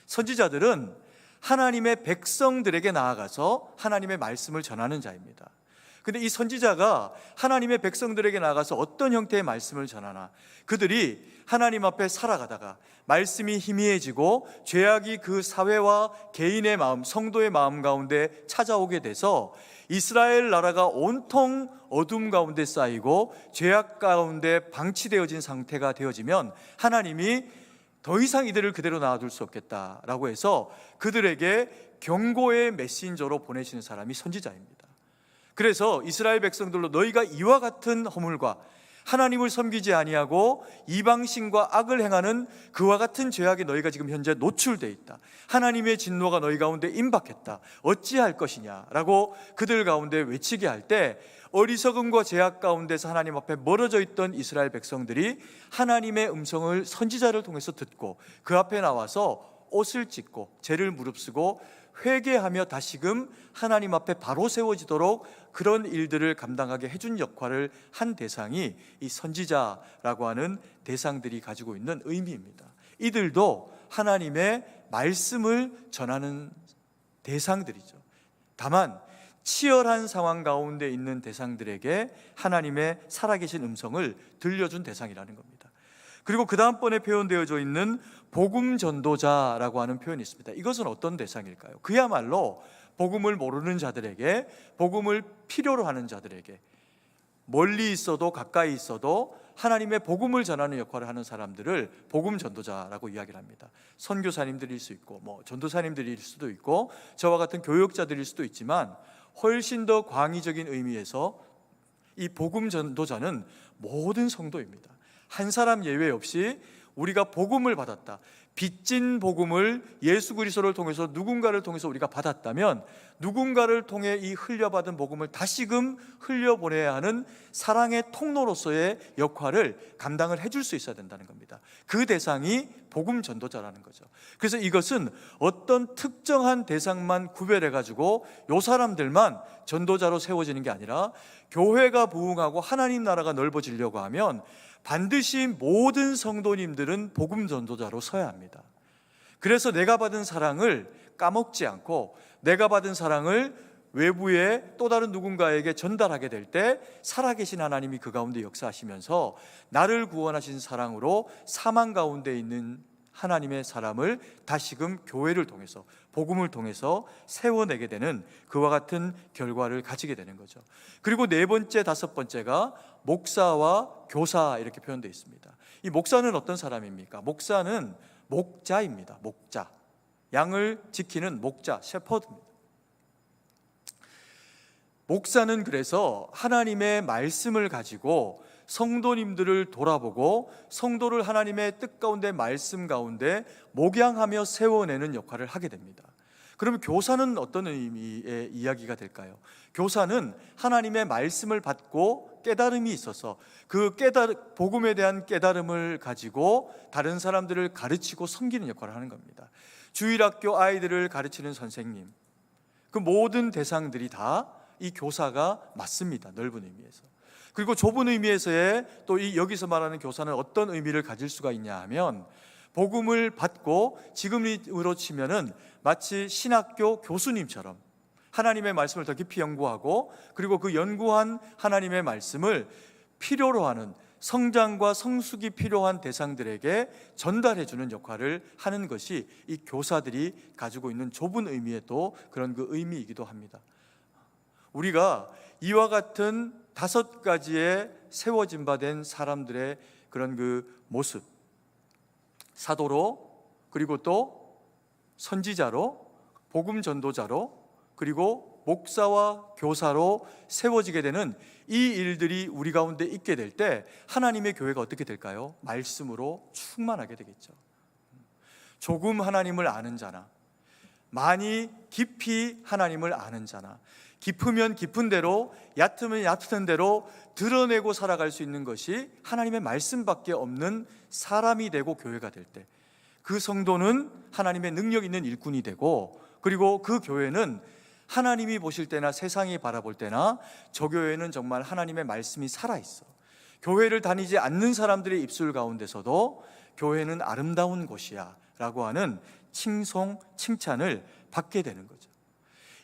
[SPEAKER 3] 선지자들은 하나님의 백성들에게 나아가서 하나님의 말씀을 전하는 자입니다. 근데 이 선지자가 하나님의 백성들에게 나아가서 어떤 형태의 말씀을 전하나, 그들이 하나님 앞에 살아가다가 말씀이 희미해지고 죄악이 그 사회와 개인의 마음, 성도의 마음 가운데 찾아오게 돼서 이스라엘 나라가 온통 어둠 가운데 쌓이고 죄악 가운데 방치되어진 상태가 되어지면 하나님이 더 이상 이들을 그대로 놔둘 수 없겠다라고 해서 그들에게 경고의 메신저로 보내시는 사람이 선지자입니다. 그래서 이스라엘 백성들로 너희가 이와 같은 허물과 하나님을 섬기지 아니하고 이방신과 악을 행하는 그와 같은 죄악에 너희가 지금 현재 노출되어 있다. 하나님의 진노가 너희 가운데 임박했다. 어찌할 것이냐라고 그들 가운데 외치게 할 때 어리석음과 죄악 가운데서 하나님 앞에 멀어져 있던 이스라엘 백성들이 하나님의 음성을 선지자를 통해서 듣고 그 앞에 나와서 옷을 찢고 죄를 무릅쓰고 회개하며 다시금 하나님 앞에 바로 세워지도록 그런 일들을 감당하게 해준 역할을 한 대상이 이 선지자라고 하는 대상들이 가지고 있는 의미입니다. 이들도 하나님의 말씀을 전하는 대상들이죠. 다만 치열한 상황 가운데 있는 대상들에게 하나님의 살아계신 음성을 들려준 대상이라는 겁니다. 그리고 그 다음번에 표현되어져 있는 복음 전도자라고 하는 표현이 있습니다. 이것은 어떤 대상일까요? 그야말로 복음을 모르는 자들에게, 복음을 필요로 하는 자들에게, 멀리 있어도 가까이 있어도 하나님의 복음을 전하는 역할을 하는 사람들을 복음 전도자라고 이야기를 합니다. 선교사님들일 수 있고 전도사님들일 수도 있고 저와 같은 교역자들일 수도 있지만 훨씬 더 광의적인 의미에서 이 복음 전도자는 모든 성도입니다. 한 사람 예외 없이 우리가 복음을 받았다, 빚진 복음을 예수 그리스도를 통해서 누군가를 통해서 우리가 받았다면 누군가를 통해 이 흘려받은 복음을 다시금 흘려보내야 하는 사랑의 통로로서의 역할을 감당을 해줄 수 있어야 된다는 겁니다. 그 대상이 복음 전도자라는 거죠. 그래서 이것은 어떤 특정한 대상만 구별해가지고 요 사람들만 전도자로 세워지는 게 아니라 교회가 부흥하고 하나님 나라가 넓어지려고 하면 반드시 모든 성도님들은 복음 전도자로 서야 합니다. 그래서 내가 받은 사랑을 까먹지 않고 내가 받은 사랑을 외부의 또 다른 누군가에게 전달하게 될 때 살아계신 하나님이 그 가운데 역사하시면서 나를 구원하신 사랑으로 사망 가운데 있는 하나님의 사람을 다시금 교회를 통해서 복음을 통해서 세워내게 되는 그와 같은 결과를 가지게 되는 거죠. 그리고 네 번째, 다섯 번째가 목사와 교사 이렇게 표현되어 있습니다. 이 목사는 어떤 사람입니까? 목사는 목자입니다. 목자, 양을 지키는 목자, 셰퍼드입니다. 목사는 그래서 하나님의 말씀을 가지고 성도님들을 돌아보고 성도를 하나님의 뜻 가운데, 말씀 가운데 목양하며 세워내는 역할을 하게 됩니다. 그러면 교사는 어떤 의미의 이야기가 될까요? 교사는 하나님의 말씀을 받고 깨달음이 있어서 그 복음에 대한 깨달음을 가지고 다른 사람들을 가르치고 섬기는 역할을 하는 겁니다. 주일학교 아이들을 가르치는 선생님, 그 모든 대상들이 다 이 교사가 맞습니다. 넓은 의미에서. 그리고 좁은 의미에서의 또 이 여기서 말하는 교사는 어떤 의미를 가질 수가 있냐 하면, 복음을 받고 지금으로 치면은 마치 신학교 교수님처럼 하나님의 말씀을 더 깊이 연구하고, 그리고 그 연구한 하나님의 말씀을 필요로 하는, 성장과 성숙이 필요한 대상들에게 전달해 주는 역할을 하는 것이 이 교사들이 가지고 있는 좁은 의미의 또 그런 그 의미이기도 합니다. 우리가 이와 같은 5가지의 세워진 바 된 사람들의 그런 그 모습, 사도로, 그리고 또 선지자로, 복음 전도자로, 그리고 목사와 교사로 세워지게 되는 이 일들이 우리 가운데 있게 될 때 하나님의 교회가 어떻게 될까요? 말씀으로 충만하게 되겠죠. 조금 하나님을 아는 자나, 많이 깊이 하나님을 아는 자나, 깊으면 깊은 대로, 얕으면 얕은 대로 드러내고 살아갈 수 있는 것이 하나님의 말씀밖에 없는 사람이 되고 교회가 될 때, 그 성도는 하나님의 능력 있는 일꾼이 되고, 그리고 그 교회는 하나님이 보실 때나 세상이 바라볼 때나 저 교회는 정말 하나님의 말씀이 살아있어. 교회를 다니지 않는 사람들의 입술 가운데서도 교회는 아름다운 곳이야 라고 하는 칭송, 칭찬을 받게 되는 거죠.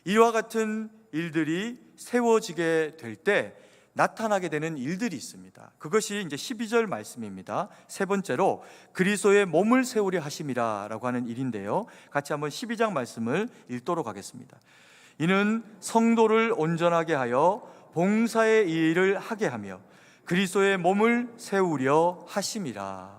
[SPEAKER 3] 이와 같은 일들이 세워지게 될 때 나타나게 되는 일들이 있습니다. 그것이 이제 12절 말씀입니다. 세 번째로 그리스도의 몸을 세우려 하심이라 라고 하는 일인데요, 같이 한번 12장 말씀을 읽도록 하겠습니다. 이는 성도를 온전하게 하여 봉사의 일을 하게 하며 그리스도의 몸을 세우려 하심이라.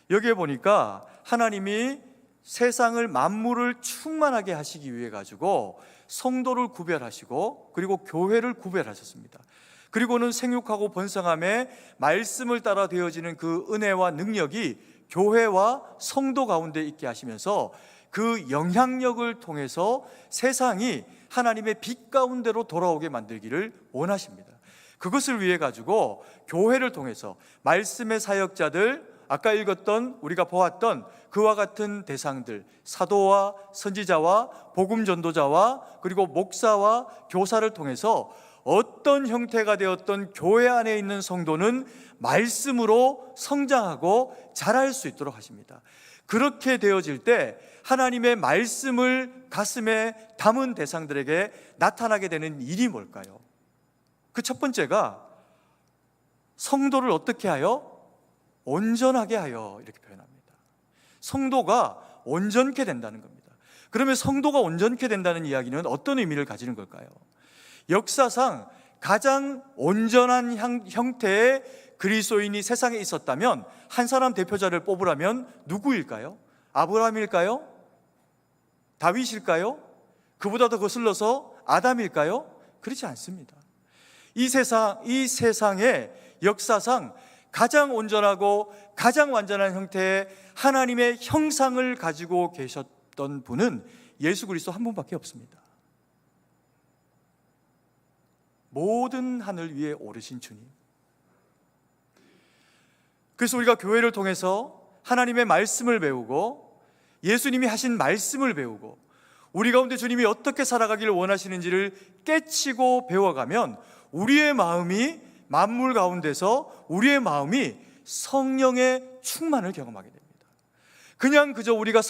[SPEAKER 3] 여기에 보니까 하나님이 세상을, 만물을 충만하게 하시기 위해 가지고 성도를 구별하시고 그리고 교회를 구별하셨습니다. 그리고는 생육하고 번성함에 말씀을 따라 되어지는 그 은혜와 능력이 교회와 성도 가운데 있게 하시면서 그 영향력을 통해서 세상이 하나님의 빛 가운데로 돌아오게 만들기를 원하십니다. 그것을 위해 가지고 교회를 통해서 말씀의 사역자들, 아까 읽었던, 우리가 보았던 그와 같은 대상들, 사도와 선지자와 복음 전도자와 그리고 목사와 교사를 통해서 어떤 형태가 되었던 교회 안에 있는 성도는 말씀으로 성장하고 자랄 수 있도록 하십니다. 그렇게 되어질 때 하나님의 말씀을 가슴에 담은 대상들에게 나타나게 되는 일이 뭘까요? 그 첫 번째가 성도를 어떻게 하여? 온전하게 하여, 이렇게 표현합니다. 성도가 온전케 된다는 겁니다. 그러면 성도가 온전케 된다는 이야기는 어떤 의미를 가지는 걸까요? 역사상 가장 온전한 형태의 그리스도인이 세상에 있었다면 한 사람 대표자를 뽑으라면 누구일까요? 아브라함일까요? 다윗일까요? 그보다 더 거슬러서 아담일까요? 그렇지 않습니다. 이 세상의 역사상 가장 온전하고 가장 완전한 형태의 하나님의 형상을 가지고 계셨던 분은 예수 그리스도 한 분밖에 없습니다. 모든 하늘 위에 오르신 주님. 그래서 우리가 교회를 통해서 하나님의 말씀을 배우고 예수님이 하신 말씀을 배우고 우리 가운데 주님이 어떻게 살아가기를 원하시는지를 깨치고 배워가면 우리의 마음이, 만물 가운데서 우리의 마음이 성령의 충만을 경험하게 됩니다. 그냥 그저 우리가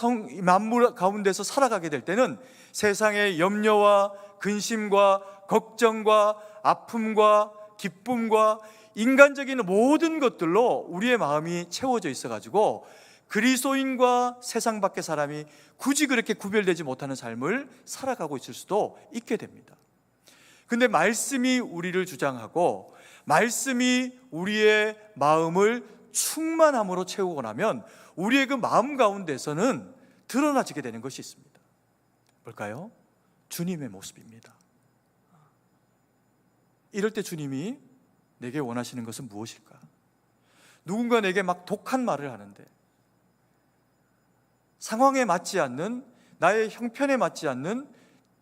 [SPEAKER 3] 만물 가운데서 살아가게 될 때는 세상의 염려와 근심과 걱정과 아픔과 기쁨과 인간적인 모든 것들로 우리의 마음이 채워져 있어가지고 그리스도인과 세상 밖의 사람이 굳이 그렇게 구별되지 못하는 삶을 살아가고 있을 수도 있게 됩니다. 근데 말씀이 우리를 주장하고 말씀이 우리의 마음을 충만함으로 채우고 나면 우리의 그 마음 가운데서는 드러나지게 되는 것이 있습니다. 뭘까요? 주님의 모습입니다. 이럴 때 주님이 내게 원하시는 것은 무엇일까? 누군가 내게 막 독한 말을 하는데, 상황에 맞지 않는, 나의 형편에 맞지 않는,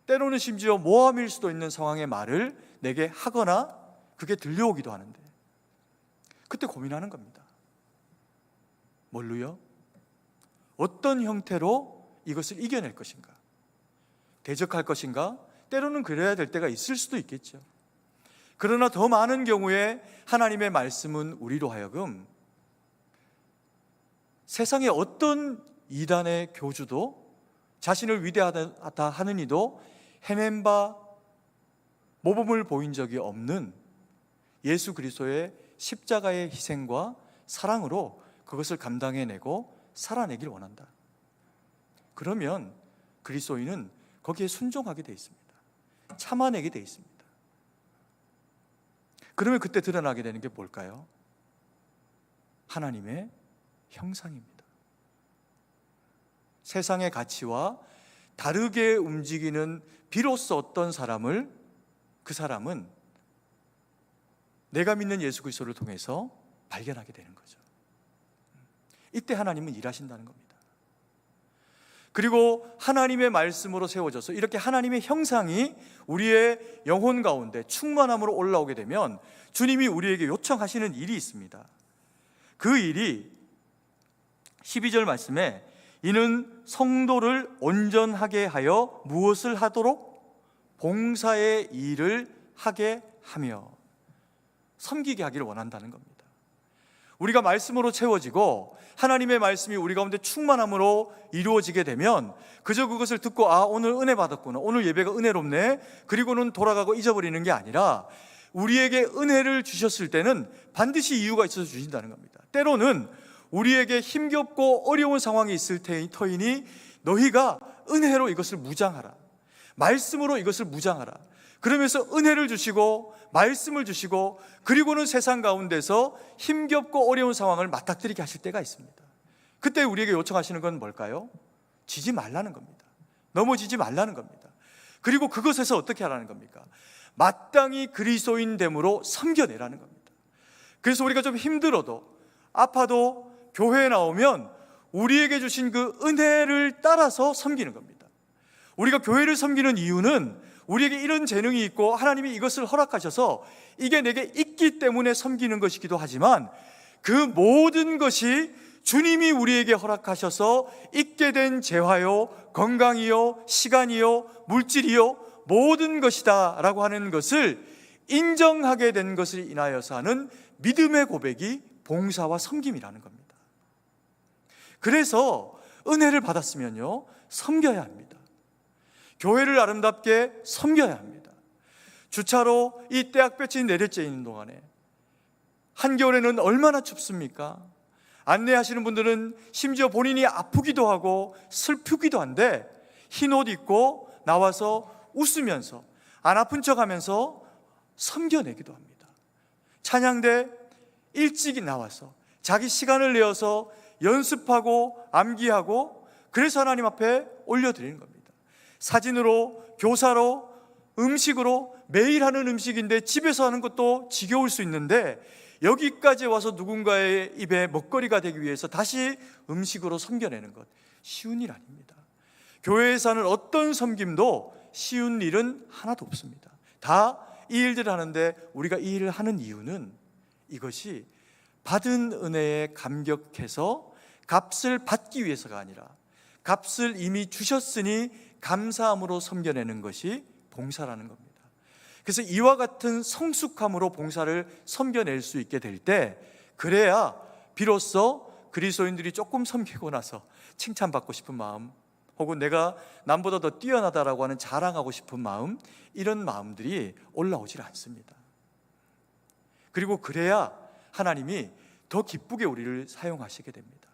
[SPEAKER 3] 때로는 심지어 모함일 수도 있는 상황의 말을 내게 하거나 그게 들려오기도 하는데, 그때 고민하는 겁니다. 뭘로요? 어떤 형태로 이것을 이겨낼 것인가? 대적할 것인가? 때로는 그래야 될 때가 있을 수도 있겠죠. 그러나 더 많은 경우에 하나님의 말씀은 우리로 하여금 세상의 어떤 이단의 교주도, 자신을 위대하다 하는 이도 헤맨 바 모범을 보인 적이 없는 예수 그리스도의 십자가의 희생과 사랑으로 그것을 감당해내고 살아내길 원한다. 그러면 그리스도인은 거기에 순종하게 돼 있습니다. 참아내게 돼 있습니다. 그러면 그때 드러나게 되는 게 뭘까요? 하나님의 형상입니다. 세상의 가치와 다르게 움직이는 비로소 어떤 사람을, 그 사람은 내가 믿는 예수 그리스도를 통해서 발견하게 되는 거죠. 이때 하나님은 일하신다는 겁니다. 그리고 하나님의 말씀으로 세워져서 이렇게 하나님의 형상이 우리의 영혼 가운데 충만함으로 올라오게 되면 주님이 우리에게 요청하시는 일이 있습니다. 그 일이 12절 말씀에 이는 성도를 온전하게 하여 무엇을 하도록? 봉사의 일을 하게 하며 섬기게 하기를 원한다는 겁니다. 우리가 말씀으로 채워지고 하나님의 말씀이 우리 가운데 충만함으로 이루어지게 되면 그저 그것을 듣고 오늘 은혜 받았구나, 오늘 예배가 은혜롭네, 그리고는 돌아가고 잊어버리는 게 아니라 우리에게 은혜를 주셨을 때는 반드시 이유가 있어서 주신다는 겁니다. 때로는 우리에게 힘겹고 어려운 상황이 있을 터이니 너희가 은혜로 이것을 무장하라, 말씀으로 이것을 무장하라, 그러면서 은혜를 주시고 말씀을 주시고 그리고는 세상 가운데서 힘겹고 어려운 상황을 맞닥뜨리게 하실 때가 있습니다. 그때 우리에게 요청하시는 건 뭘까요? 지지 말라는 겁니다. 넘어지지 말라는 겁니다. 그리고 그것에서 어떻게 하라는 겁니까? 마땅히 그리스도인됨으로 섬겨내라는 겁니다. 그래서 우리가 좀 힘들어도 아파도 교회에 나오면 우리에게 주신 그 은혜를 따라서 섬기는 겁니다. 우리가 교회를 섬기는 이유는 우리에게 이런 재능이 있고 하나님이 이것을 허락하셔서 이게 내게 있기 때문에 섬기는 것이기도 하지만 그 모든 것이 주님이 우리에게 허락하셔서 있게 된 재화요, 건강이요, 시간이요, 물질이요, 모든 것이다 라고 하는 것을 인정하게 된 것을 인하여서 하는 믿음의 고백이 봉사와 섬김이라는 겁니다. 그래서 은혜를 받았으면요, 섬겨야 합니다. 교회를 아름답게 섬겨야 합니다. 주차로 이 떼약볕이 내리쬐 있는 동안에 한겨울에는 얼마나 춥습니까? 안내하시는 분들은 심지어 본인이 아프기도 하고 슬프기도 한데 흰 옷 입고 나와서 웃으면서 안 아픈 척하면서 섬겨내기도 합니다. 찬양대 일찍이 나와서 자기 시간을 내어서 연습하고 암기하고 그래서 하나님 앞에 올려드리는 겁니다. 사진으로, 교사로, 음식으로, 매일 하는 음식인데 집에서 하는 것도 지겨울 수 있는데 여기까지 와서 누군가의 입에 먹거리가 되기 위해서 다시 음식으로 섬겨내는 것, 쉬운 일 아닙니다. 교회에서 하는 어떤 섬김도 쉬운 일은 하나도 없습니다. 다 이 일들을 하는데 우리가 이 일을 하는 이유는 이것이 받은 은혜에 감격해서 값을 받기 위해서가 아니라 값을 이미 주셨으니 감사함으로 섬겨내는 것이 봉사라는 겁니다. 그래서 이와 같은 성숙함으로 봉사를 섬겨낼 수 있게 될 때 그래야 비로소 그리스도인들이 조금 섬기고 나서 칭찬받고 싶은 마음 혹은 내가 남보다 더 뛰어나다라고 하는 자랑하고 싶은 마음, 이런 마음들이 올라오질 않습니다. 그리고 그래야 하나님이 더 기쁘게 우리를 사용하시게 됩니다.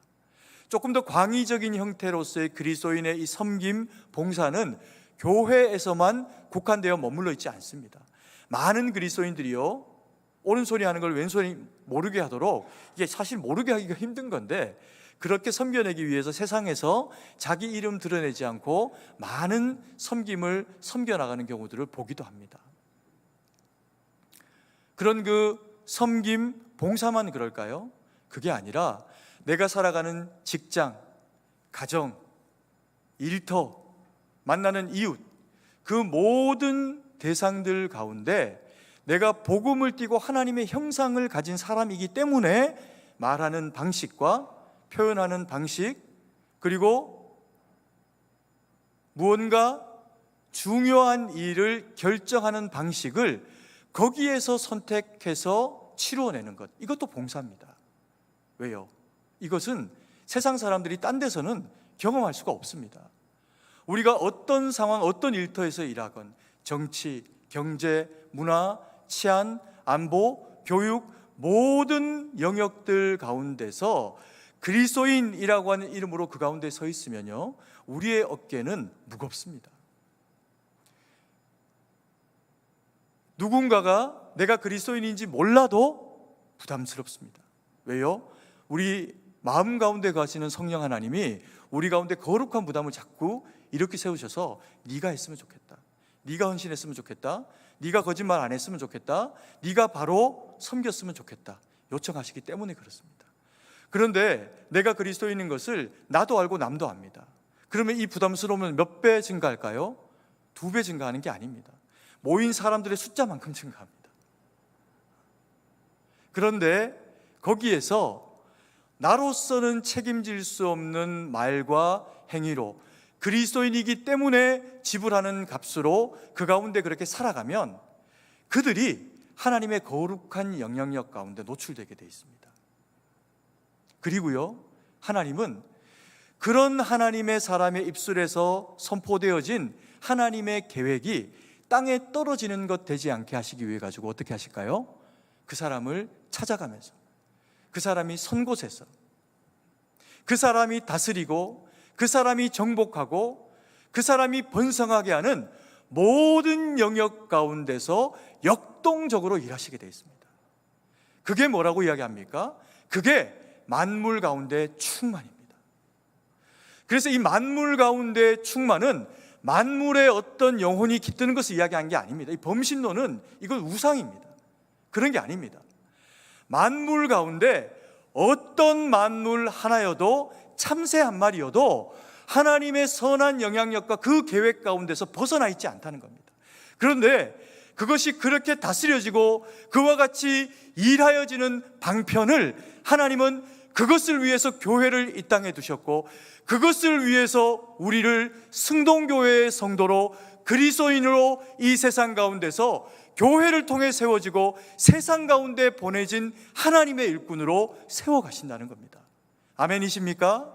[SPEAKER 3] 조금 더 광의적인 형태로서의 그리스도인의 이 섬김, 봉사는 교회에서만 국한되어 머물러 있지 않습니다. 많은 그리스도인들이요, 오른손이 하는 걸 왼손이 모르게 하도록, 이게 사실 모르게 하기가 힘든 건데 그렇게 섬겨내기 위해서 세상에서 자기 이름 드러내지 않고 많은 섬김을 섬겨나가는 경우들을 보기도 합니다. 그런 그 섬김, 봉사만 그럴까요? 그게 아니라 내가 살아가는 직장, 가정, 일터, 만나는 이웃, 그 모든 대상들 가운데 내가 복음을 띠고 하나님의 형상을 가진 사람이기 때문에 말하는 방식과 표현하는 방식, 그리고 무언가 중요한 일을 결정하는 방식을 거기에서 선택해서 치루어내는 것, 이것도 봉사입니다. 왜요? 이것은 세상 사람들이 딴 데서는 경험할 수가 없습니다. 우리가 어떤 상황, 어떤 일터에서 일하건 정치, 경제, 문화, 치안, 안보, 교육, 모든 영역들 가운데서 그리스도인이라고 하는 이름으로 그 가운데 서 있으면요, 우리의 어깨는 무겁습니다. 누군가가 내가 그리스도인인지 몰라도 부담스럽습니다. 왜요? 우리 마음 가운데 가시는 성령 하나님이 우리 가운데 거룩한 부담을 자꾸 이렇게 세우셔서 네가 했으면 좋겠다, 네가 헌신했으면 좋겠다, 네가 거짓말 안 했으면 좋겠다, 네가 바로 섬겼으면 좋겠다 요청하시기 때문에 그렇습니다. 그런데 내가 그리스도인인 것을 나도 알고 남도 압니다. 그러면 이 부담스러움은 몇 배 증가할까요? 2배 증가하는 게 아닙니다. 모인 사람들의 숫자만큼 증가합니다. 그런데 거기에서 나로서는 책임질 수 없는 말과 행위로, 그리스도인이기 때문에 지불하는 값으로 그 가운데 그렇게 살아가면 그들이 하나님의 거룩한 영향력 가운데 노출되게 되어 있습니다. 그리고요, 하나님은 그런 하나님의 사람의 입술에서 선포되어진 하나님의 계획이 땅에 떨어지는 것 되지 않게 하시기 위해 가지고 어떻게 하실까요? 그 사람을 찾아가면서, 그 사람이 선 곳에서, 그 사람이 다스리고, 그 사람이 정복하고, 그 사람이 번성하게 하는 모든 영역 가운데서 역동적으로 일하시게 되어 있습니다. 그게 뭐라고 이야기합니까? 그게 만물 가운데 충만입니다. 그래서 이 만물 가운데 충만은 만물의 어떤 영혼이 깃드는 것을 이야기한 게 아닙니다. 이 범신론은 이건 우상입니다. 그런 게 아닙니다. 만물 가운데 어떤 만물 하나여도, 참새 한 마리여도 하나님의 선한 영향력과 그 계획 가운데서 벗어나 있지 않다는 겁니다. 그런데 그것이 그렇게 다스려지고 그와 같이 일하여지는 방편을 하나님은 그것을 위해서 교회를 이 땅에 두셨고, 그것을 위해서 우리를 승동교회의 성도로, 그리스도인으로 이 세상 가운데서 교회를 통해 세워지고 세상 가운데 보내진 하나님의 일꾼으로 세워가신다는 겁니다. 아멘이십니까?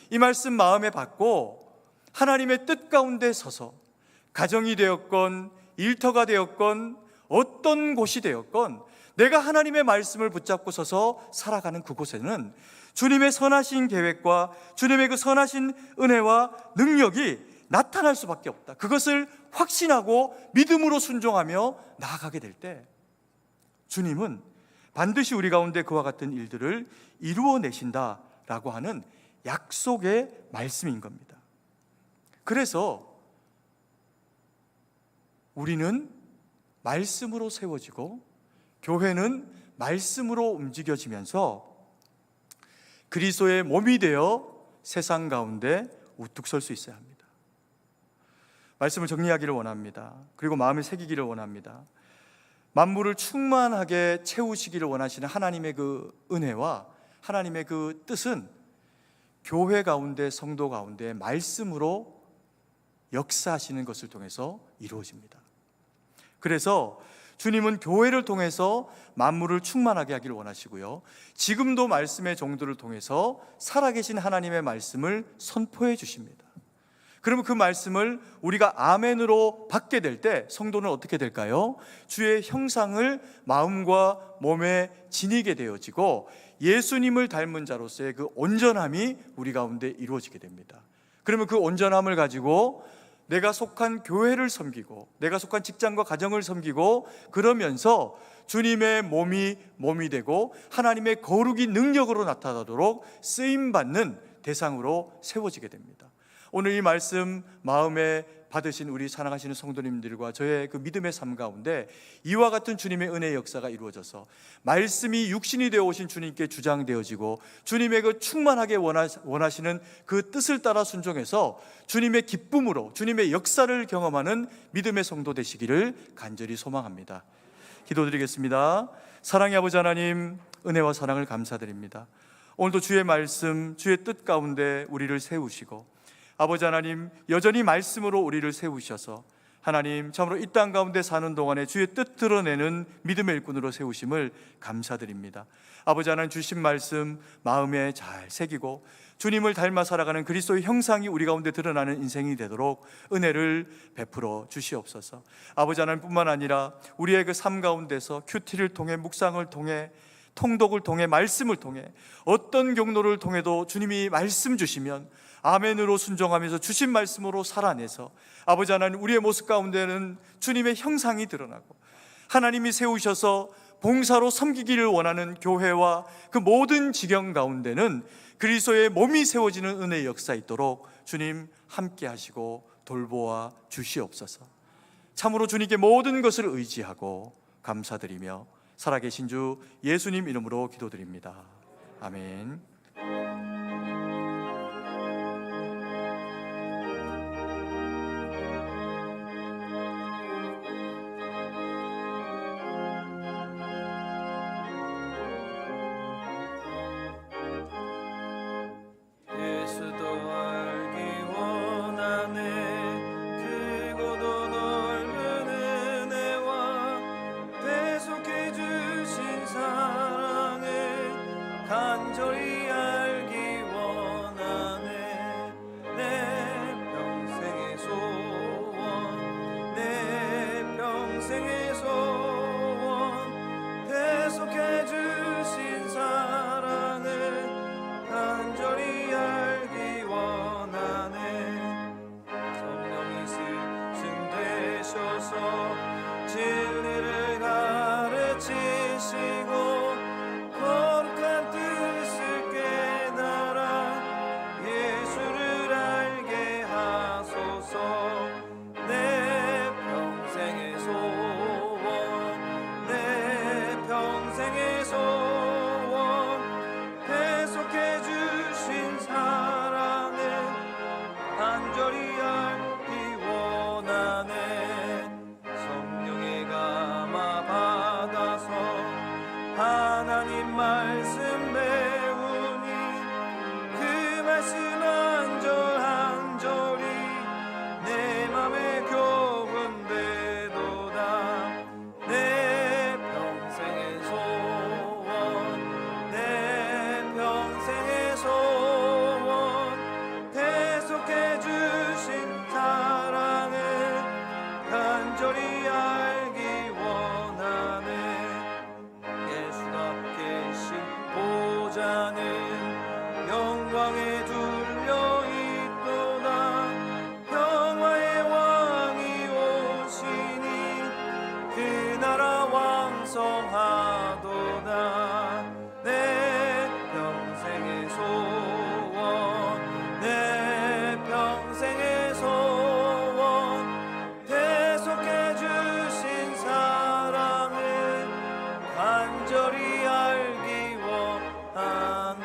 [SPEAKER 3] 이 말씀 마음에 받고 하나님의 뜻 가운데 서서, 가정이 되었건 일터가 되었건 어떤 곳이 되었건 내가 하나님의 말씀을 붙잡고 서서 살아가는 그곳에는 주님의 선하신 계획과 주님의 그 선하신 은혜와 능력이 나타날 수밖에 없다. 그것을 확신하고 믿음으로 순종하며 나아가게 될 때 주님은 반드시 우리 가운데 그와 같은 일들을 이루어내신다라고 하는 약속의 말씀인 겁니다. 그래서 우리는 말씀으로 세워지고 교회는 말씀으로 움직여지면서 그리스도의 몸이 되어 세상 가운데 우뚝 설 수 있어야 합니다. 말씀을 정리하기를 원합니다. 그리고 마음에 새기기를 원합니다. 만물을 충만하게 채우시기를 원하시는 하나님의 그 은혜와 하나님의 그 뜻은 교회 가운데, 성도 가운데 말씀으로 역사하시는 것을 통해서 이루어집니다. 그래서 주님은 교회를 통해서 만물을 충만하게 하기를 원하시고요, 지금도 말씀의 종들을 통해서 살아계신 하나님의 말씀을 선포해 주십니다. 그러면 그 말씀을 우리가 아멘으로 받게 될 때 성도는 어떻게 될까요? 주의 형상을 마음과 몸에 지니게 되어지고 예수님을 닮은 자로서의 그 온전함이 우리 가운데 이루어지게 됩니다. 그러면 그 온전함을 가지고 내가 속한 교회를 섬기고 내가 속한 직장과 가정을 섬기고 그러면서 주님의 몸이 되고 하나님의 거룩이 능력으로 나타나도록 쓰임받는 대상으로 세워지게 됩니다. 오늘 이 말씀 마음에 받으신 우리 사랑하시는 성도님들과 저의 그 믿음의 삶 가운데 이와 같은 주님의 은혜의 역사가 이루어져서 말씀이 육신이 되어 오신 주님께 주장되어지고 주님의 그 충만하게 원하시는 그 뜻을 따라 순종해서 주님의 기쁨으로 주님의 역사를 경험하는 믿음의 성도 되시기를 간절히 소망합니다. 기도드리겠습니다. 사랑의 아버지 하나님, 은혜와 사랑을 감사드립니다. 오늘도 주의 말씀, 주의 뜻 가운데 우리를 세우시고 아버지 하나님, 여전히 말씀으로 우리를 세우셔서 하나님 참으로 이 땅 가운데 사는 동안에 주의 뜻 드러내는 믿음의 일꾼으로 세우심을 감사드립니다. 아버지 하나님, 주신 말씀 마음에 잘 새기고 주님을 닮아 살아가는 그리스도의 형상이 우리 가운데 드러나는 인생이 되도록 은혜를 베풀어 주시옵소서. 아버지 하나님 뿐만 아니라 우리의 그 삶 가운데서 큐티를 통해 묵상을 통해 통독을 통해 말씀을 통해 어떤 경로를 통해도 주님이 말씀 주시면 아멘으로 순종하면서 주신 말씀으로 살아내서 아버지 하나님, 우리의 모습 가운데는 주님의 형상이 드러나고 하나님이 세우셔서 봉사로 섬기기를 원하는 교회와 그 모든 지경 가운데는 그리스도의 몸이 세워지는 은혜의 역사 있도록 주님 함께 하시고 돌보아 주시옵소서. 참으로 주님께 모든 것을 의지하고 감사드리며 살아계신 주 예수님 이름으로 기도드립니다. 아멘.
[SPEAKER 1] 예수도 알기 원하네. 크고도 넓은 은혜와 대속해 주신 사랑을 간절히 알기 원하네. 내 평생의 소원, 내 평생의 소원, 대속해 주신 사랑을 간절히 알기 원하네. 성령이 스승되셔서 진리를 가르치시고 거룩한 뜻을 깨달아 예수를 알게 하소서. 내 평생의 소원, 내 평생의 소원, 대속해 주신 사랑을 간절히 알기 원하네. 성령의 감화 받아서 하나님 말씀 배우니 그 말씀 한 절 한 절이 내 맘에 교훈되도다. 내 평생의 소원, 내 평생의 소원, 대속해 주신 사랑을 간절히 알기 원하네. 예수가 계신 보좌는 영광에 둘려 있도다. 평화의 왕이 오시니 그 나라 왕성하도다. 내 평생의 소원, 내 평생의 소원, 대속해 주신 사랑을 간절히 알기 원하네.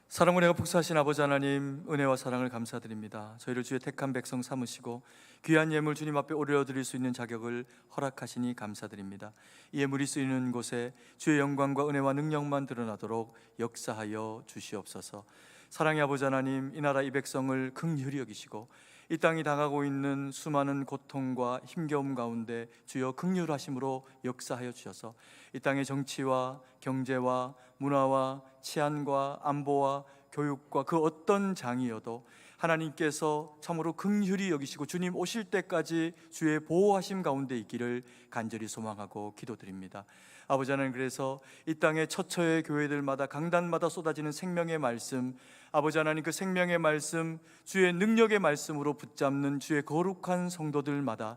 [SPEAKER 3] 사랑과 은혜가 복사하신 아버지 하나님, 은혜와 사랑을 감사드립니다. 저희를 주의 택한 백성 삼으시고 귀한 예물 주님 앞에 올려드릴 수 있는 자격을 허락하시니 감사드립니다. 이 예물이 쓰이는 곳에 주의 영광과 은혜와 능력만 드러나도록 역사하여 주시옵소서. 사랑의 아버지 하나님, 이 나라 이 백성을 긍휼히 여기시고 이 땅이 당하고 있는 수많은 고통과 힘겨움 가운데 주여 긍휼하심으로 역사하여 주셔서 이 땅의 정치와 경제와 문화와 치안과 안보와 교육과 그 어떤 장이어도 하나님께서 참으로 긍휼히 여기시고 주님 오실 때까지 주의 보호하심 가운데 있기를 간절히 소망하고 기도드립니다. 아버지 하나님, 그래서 이 땅의 처처의 교회들마다 강단마다 쏟아지는 생명의 말씀, 아버지 하나님, 그 생명의 말씀, 주의 능력의 말씀으로 붙잡는 주의 거룩한 성도들마다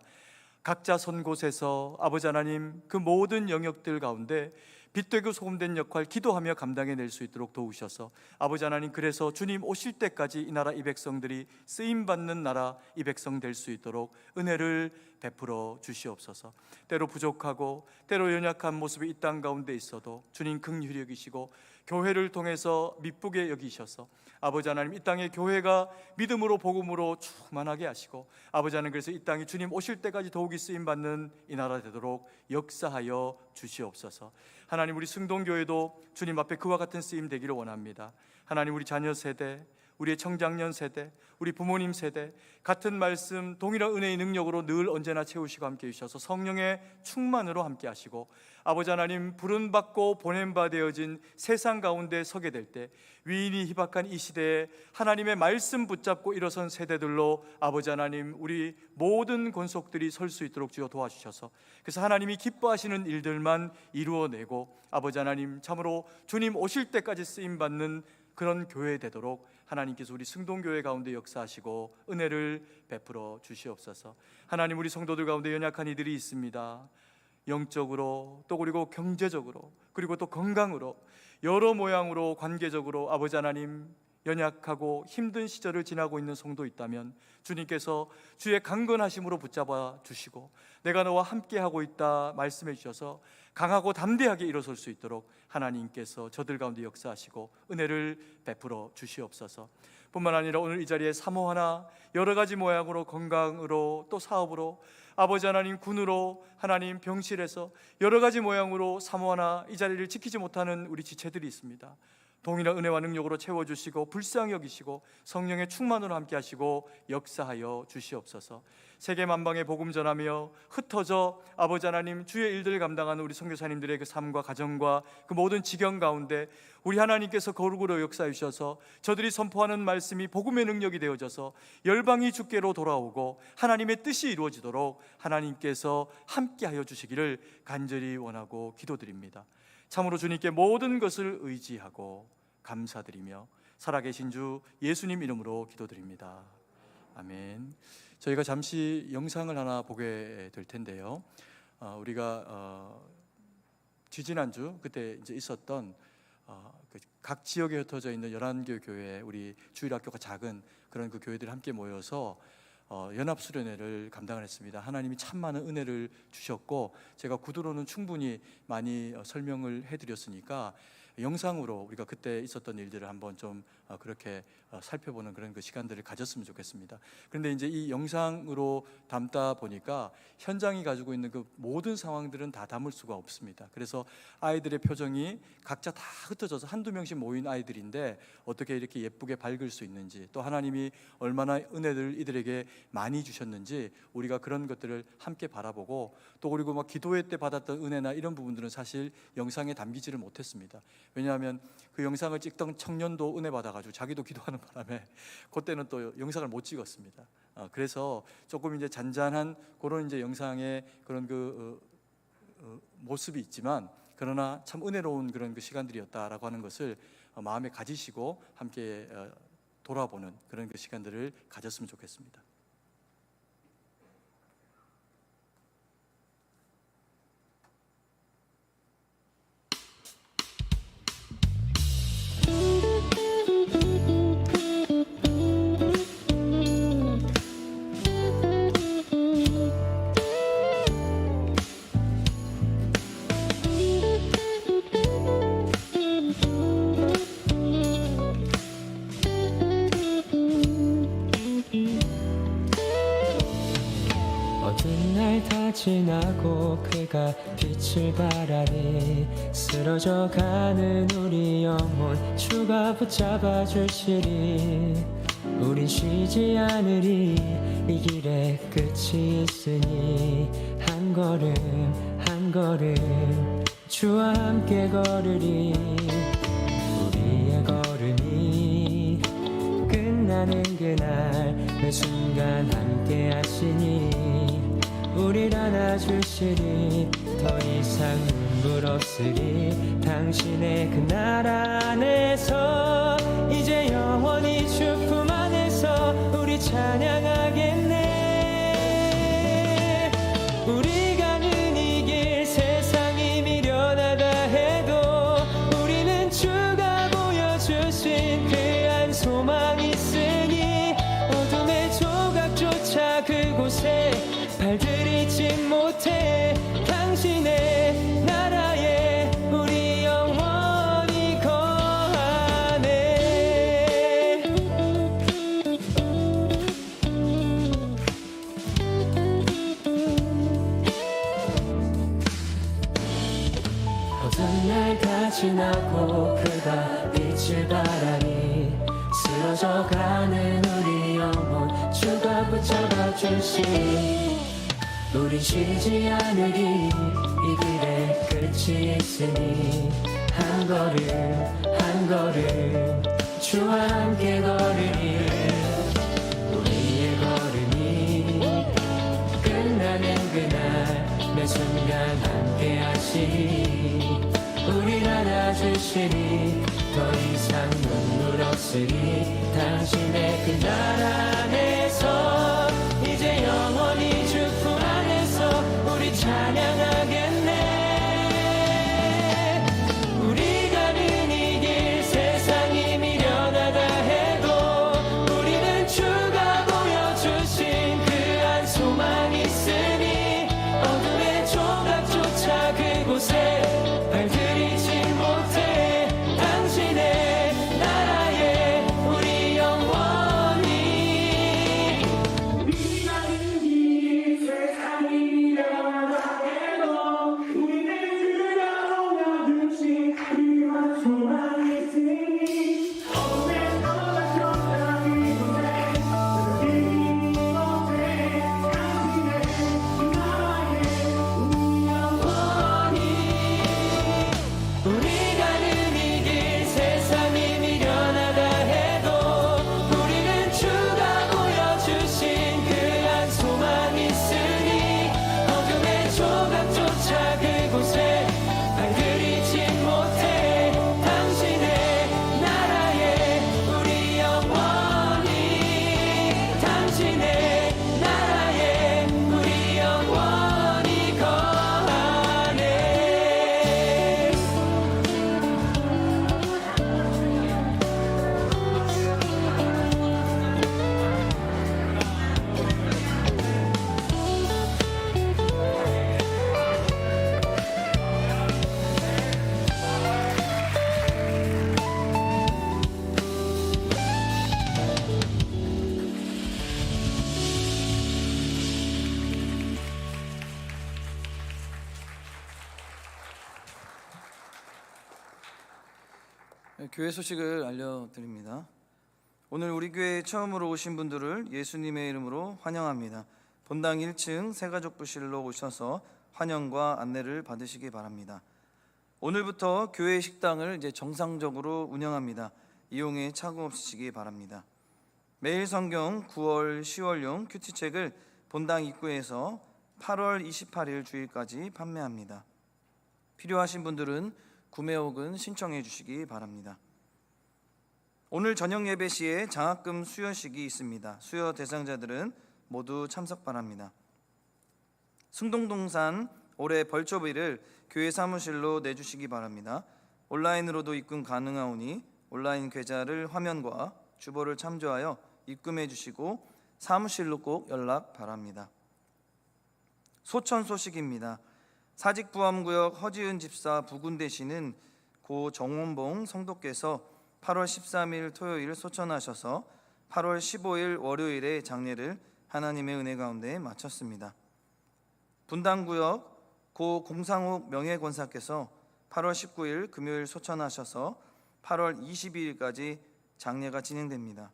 [SPEAKER 3] 각자 선 곳에서 아버지 하나님, 그 모든 영역들 가운데 빛되고 소금된 역할 기도하며 감당해낼 수 있도록 도우셔서 아버지 하나님, 그래서 주님 오실 때까지 이 나라 이 백성들이 쓰임받는 나라 이 백성 될 수 있도록 은혜를 베풀어 주시옵소서. 때로 부족하고 때로 연약한 모습이 이 땅 가운데 있어도 주님 긍휼히 여기시고 교회를 통해서 미쁘게 여기셔서 아버지 하나님, 이 땅의 교회가 믿음으로 복음으로 충만하게 하시고 아버지 하나님, 그래서 이 땅이 주님 오실 때까지 더욱이 쓰임받는 이 나라 되도록 역사하여 주시옵소서. 하나님, 우리 승동교회도 주님 앞에 그와 같은 쓰임 되기를 원합니다. 하나님, 우리 자녀 세대, 우리의 청장년 세대, 우리 부모님 세대 같은 말씀, 동일한 은혜의 능력으로 늘 언제나 채우시고 함께 해주셔서 성령의 충만으로 함께 하시고 아버지 하나님, 부름받고 보냄바 되어진 세상 가운데 서게 될 때 위인이 희박한 이 시대에 하나님의 말씀 붙잡고 일어선 세대들로 아버지 하나님, 우리 모든 권속들이 설 수 있도록 주여 도와주셔서 그래서 하나님이 기뻐하시는 일들만 이루어내고 아버지 하나님, 참으로 주님 오실 때까지 쓰임받는 그런 교회 되도록 하나님께서 우리 승동교회 가운데 역사하시고 은혜를 베풀어 주시옵소서. 하나님, 우리 성도들 가운데 연약한 이들이 있습니다. 영적으로 또 그리고 경제적으로 그리고 또 건강으로 여러 모양으로 관계적으로 아버지 하나님, 연약하고 힘든 시절을 지나고 있는 성도 있다면 주님께서 주의 강건하심으로 붙잡아 주시고 내가 너와 함께하고 있다 말씀해 주셔서 강하고 담대하게 일어설 수 있도록 하나님께서 저들 가운데 역사하시고 은혜를 베풀어 주시옵소서. 뿐만 아니라 오늘 이 자리에 사모하나 여러 가지 모양으로 건강으로 또 사업으로 아버지 하나님, 군으로 하나님, 병실에서 여러 가지 모양으로 사모하나 이 자리를 지키지 못하는 우리 지체들이 있습니다. 동일한 은혜와 능력으로 채워주시고 불쌍히 여기시고 성령의 충만으로 함께 하시고 역사하여 주시옵소서. 세계 만방에 복음 전하며 흩어져 아버지 하나님, 주의 일들을 감당하는 우리 선교사님들의 그 삶과 가정과 그 모든 지경 가운데 우리 하나님께서 거룩으로 역사해 주셔서 저들이 선포하는 말씀이 복음의 능력이 되어져서 열방이 주께로 돌아오고 하나님의 뜻이 이루어지도록 하나님께서 함께하여 주시기를 간절히 원하고 기도드립니다. 참으로 주님께 모든 것을 의지하고 감사드리며 살아계신 주 예수님 이름으로 기도드립니다. 아멘. 저희가 잠시 영상을 하나 보게 될 텐데요. 우리가 지지난주 그때 이제 있었던 각 지역에 흩어져 있는 11개 교회, 우리 주일학교가 작은 그런 그 교회들이 함께 모여서 연합수련회를 감당을 했습니다. 하나님이 참 많은 은혜를 주셨고 제가 구두로는 충분히 많이 설명을 해드렸으니까 영상으로 우리가 그때 있었던 일들을 한번 좀 그렇게 살펴보는 그런 그 시간들을 가졌으면 좋겠습니다. 그런데 이제 이 영상으로 담다 보니까 현장이 가지고 있는 그 모든 상황들은 다 담을 수가 없습니다. 그래서 아이들의 표정이 각자 다 흩어져서 한두 명씩 모인 아이들인데 어떻게 이렇게 예쁘게 밝을 수 있는지, 또 하나님이 얼마나 은혜를 이들에게 많이 주셨는지 우리가 그런 것들을 함께 바라보고, 또 그리고 막 기도회 때 받았던 은혜나 이런 부분들은 사실 영상에 담기지를 못했습니다. 왜냐하면 그 영상을 찍던 청년도 은혜 받아가지고 자기도 기도하는 바람에 그때는 또 영상을 못 찍었습니다. 그래서 조금 이제 잔잔한 그런 이제 영상의 그런 그 모습이 있지만, 그러나 참 은혜로운 그런 그 시간들이었다라고 하는 것을 마음에 가지시고 함께 돌아보는 그런 그 시간들을 가졌으면 좋겠습니다.
[SPEAKER 4] 모든 날 다 지나고 그가 빛을 발하니 쓰러져가는 우리 영혼 주가 붙잡아 주시리. 우린 쉬지 않으리. 이 길에 끝이 있으니 한 걸음 한 걸음 주와 함께 걸으리. 우리의 걸음이 끝나 끝나는 그날 매 순간 함께 하시니 우릴 안아주시리 더 이상 눈물 없으리 당신의 그 나라 안에서 이제 영원히 주 품 안에서 우리 찬양하겠네. 우리 가는 이 길 세상이 미련하다 해도 우리는 주가 보여주신 그 한 소망이 있으니 어둠의 조각조차 그곳에 발들이지 못해 당신의 나라에 우리 영원히 거하네. 어떤 날 다 지나고 그가 빛을 발하니 쓰러져가는 우리 영혼 주가 붙잡아 주시니 우린 쉬지 않으리 이 길에 끝이 있으니 한 걸음 한 걸음 주와 함께 걸으리. 우리의 걸음이 끝나는 그날 매 순간 함께 하시니 우릴 안아주시니 더 이상 눈물 없으리 당신의 그 나라 안에서 이제 영원히 주 품 안에서 우리 찬양하겠네. 우리 가는 이 길 세상이 미련하다 해도 우리는 주가 보여주신 그 한 소망이 있으니 어둠의 조각조차 그곳에 발들이지 못해 당신의 나라에 우리 영원히. 우리 가는 길 세상이 미련하다 해도 우리는 주가 보여주신 그 한 소망이 있으니 어둠의 조각조차 그곳에 발들이지 못해 당신의 나라에 우리 영원히. 우리 가는 이 길 세상이 미련하다 해도 우리는 주가 보여주신 그 한 소망이 있으니 어둠의 조각조차 그곳에 발들이지 못해 당신의 나라에 우리 영원히. 당신의 나라에 우리 영원히 거하네.
[SPEAKER 1] 네, 교회 소식을 알려드립니다. 오늘 우리 교회에 처음으로 오신 분들을 예수님의 이름으로 환영합니다. 본당 1층 새가족부실로 오셔서 환영과 안내를 받으시기 바랍니다. 오늘부터 교회 식당을 이제 정상적으로 운영합니다. 이용에 착오 없으시기 바랍니다. 매일 성경 9월, 10월용 큐티책을 본당 입구에서 8월 28일 주일까지 판매합니다. 필요하신 분들은 구매 혹은 신청해 주시기 바랍니다. 오늘 저녁 예배 시에 장학금 수여식이 있습니다. 수여 대상자들은 모두 참석 바랍니다. 승동동산 올해 벌초비를 교회 사무실로 내주시기 바랍니다. 온라인으로도 입금 가능하오니 온라인 계좌를 화면과 주보를 참조하여 입금해 주시고 사무실로 꼭 연락 바랍니다. 소천 소식입니다. 사직부암구역 허지은 집사 부군 되시는 고 정원봉 성도께서 8월 13일 토요일 소천하셔서 8월 15일 월요일에 장례를 하나님의 은혜 가운데 마쳤습니다. 분당구역 고 공상욱 명예권사께서 8월 19일 금요일 소천하셔서 8월 22일까지 장례가 진행됩니다.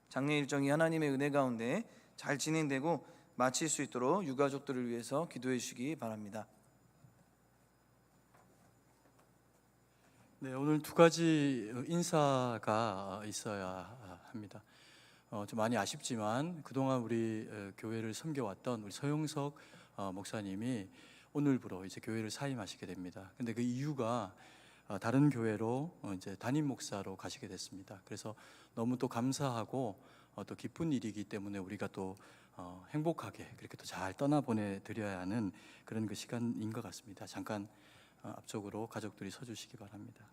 [SPEAKER 1] 장례 일정이 하나님의 은혜 가운데 잘 진행되고 마칠 수 있도록 유가족들을 위해서 기도해 주시기 바랍니다.
[SPEAKER 3] 네, 오늘 두 가지 인사가 있어야 합니다. 좀 많이 아쉽지만 그동안 우리 교회를 섬겨왔던 우리 서영석 목사님이 오늘부로 이제 교회를 사임하시게 됩니다. 근데 그 이유가 다른 교회로 이제 담임 목사로 가시게 됐습니다. 그래서 너무 또 감사하고 또 기쁜 일이기 때문에 우리가 또 행복하게 그렇게 또 잘 떠나보내 드려야 하는 그런 그 시간인 것 같습니다. 잠깐 앞쪽으로 가족들이 서주시기 바랍니다.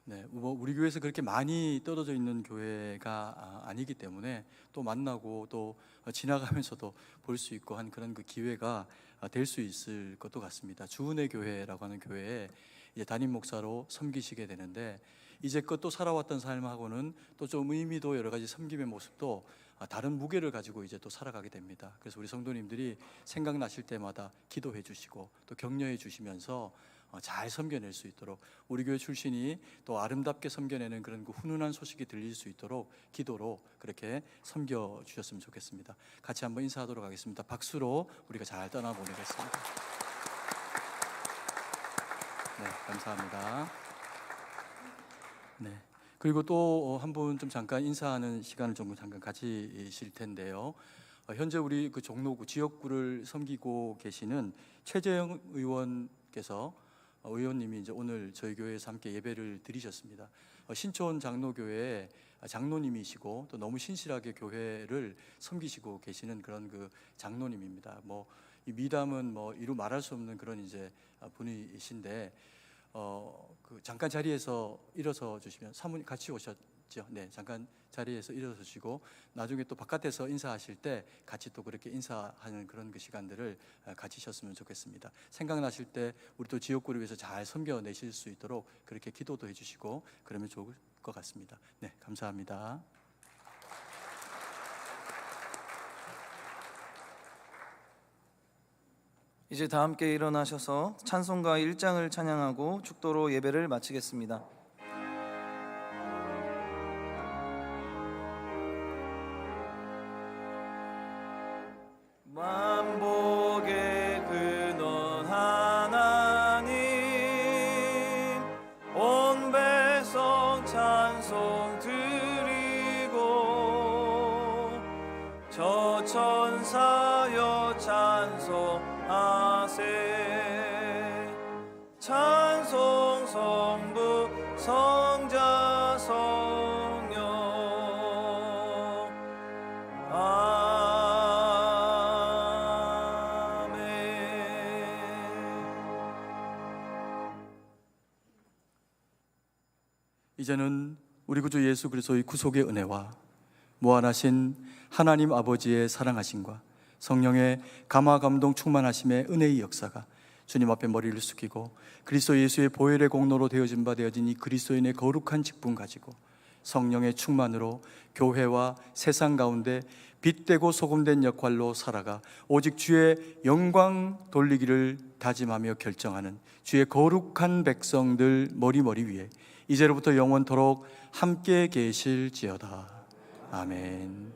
[SPEAKER 3] 네, 뭐 우리 교회에서 그렇게 많이 떨어져 있는 교회가 아니기 때문에 또 만나고 또 지나가면서도 볼 수 있고 한 그런 그 기회가 될 수 있을 것도 같습니다. 주은혜 교회라고 하는 교회에 이제 담임 목사로 섬기시게 되는데 이제껏 또 살아왔던 삶하고는 또 좀 의미도 여러 가지 섬김의 모습도 다른 무게를 가지고 이제 또 살아가게 됩니다. 그래서 우리 성도님들이 생각나실 때마다 기도해 주시고 또 격려해 주시면서 잘 섬겨낼 수 있도록 우리 교회 출신이 또 아름답게 섬겨내는 그런 그 훈훈한 소식이 들릴 수 있도록 기도로 그렇게 섬겨 주셨으면 좋겠습니다. 같이 한번 인사하도록 하겠습니다. 박수로 우리가 잘 떠나보내겠습니다. 네, 감사합니다. 네. 그리고 또 한 분 좀 잠깐 인사하는 시간을 좀 잠깐 가지실 텐데요. 현재 우리 그 종로구 지역구를 섬기고 계시는 최재형 의원께서 의원님이 이제 오늘 저희 교회에서 함께 예배를 드리셨습니다. 신촌 장로교회 장로님이시고 또 너무 신실하게 교회를 섬기시고 계시는 그런 그 장로님입니다. 뭐 이 미담은 뭐 이루 말할 수 없는 그런 이제 분이신데 그 잠깐 자리에서 일어서 주시면 사모님 같이 오셨죠? 네, 잠깐 자리에서 일어서 주시고 나중에 또 바깥에서 인사하실 때 같이 또 그렇게 인사하는 그런 그 시간들을 가지셨으면 좋겠습니다. 생각나실 때 우리 또 지역구를 위해서 잘 섬겨내실 수 있도록 그렇게 기도도 해주시고 그러면 좋을 것 같습니다. 네, 감사합니다.
[SPEAKER 1] 이제 다 함께 일어나셔서 찬송가 1장을 찬양하고 축도로 예배를 마치겠습니다. 만복의 근원 하나님 온 백성 찬송 드리고 저 천사여 찬송하세 찬송 성부 성자 성령
[SPEAKER 3] 이제는 우리 구주 예수 그리스도의 구속의 은혜와 무한하신 하나님 아버지의 사랑하심과 성령의 감화 감동 충만하심의 은혜의 역사가 주님 앞에 머리를 숙이고 그리스도 예수의 보혈의 공로로 되어진 이 그리스도인의 거룩한 직분 가지고 성령의 충만으로 교회와 세상 가운데 빛되고 소금된 역할로 살아가 오직 주의 영광 돌리기를 다짐하며 결정하는 주의 거룩한 백성들 머리머리 위에 이제로부터 영원토록 함께 계실지어다. 아멘.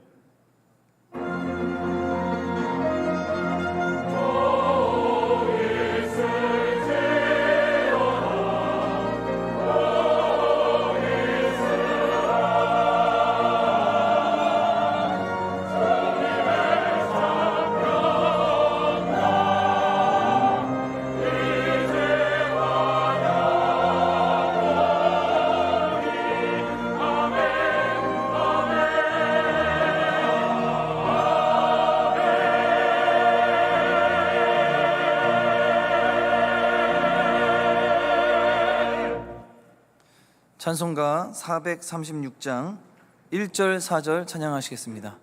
[SPEAKER 1] 찬송가 436장 1절 4절 찬양하시겠습니다.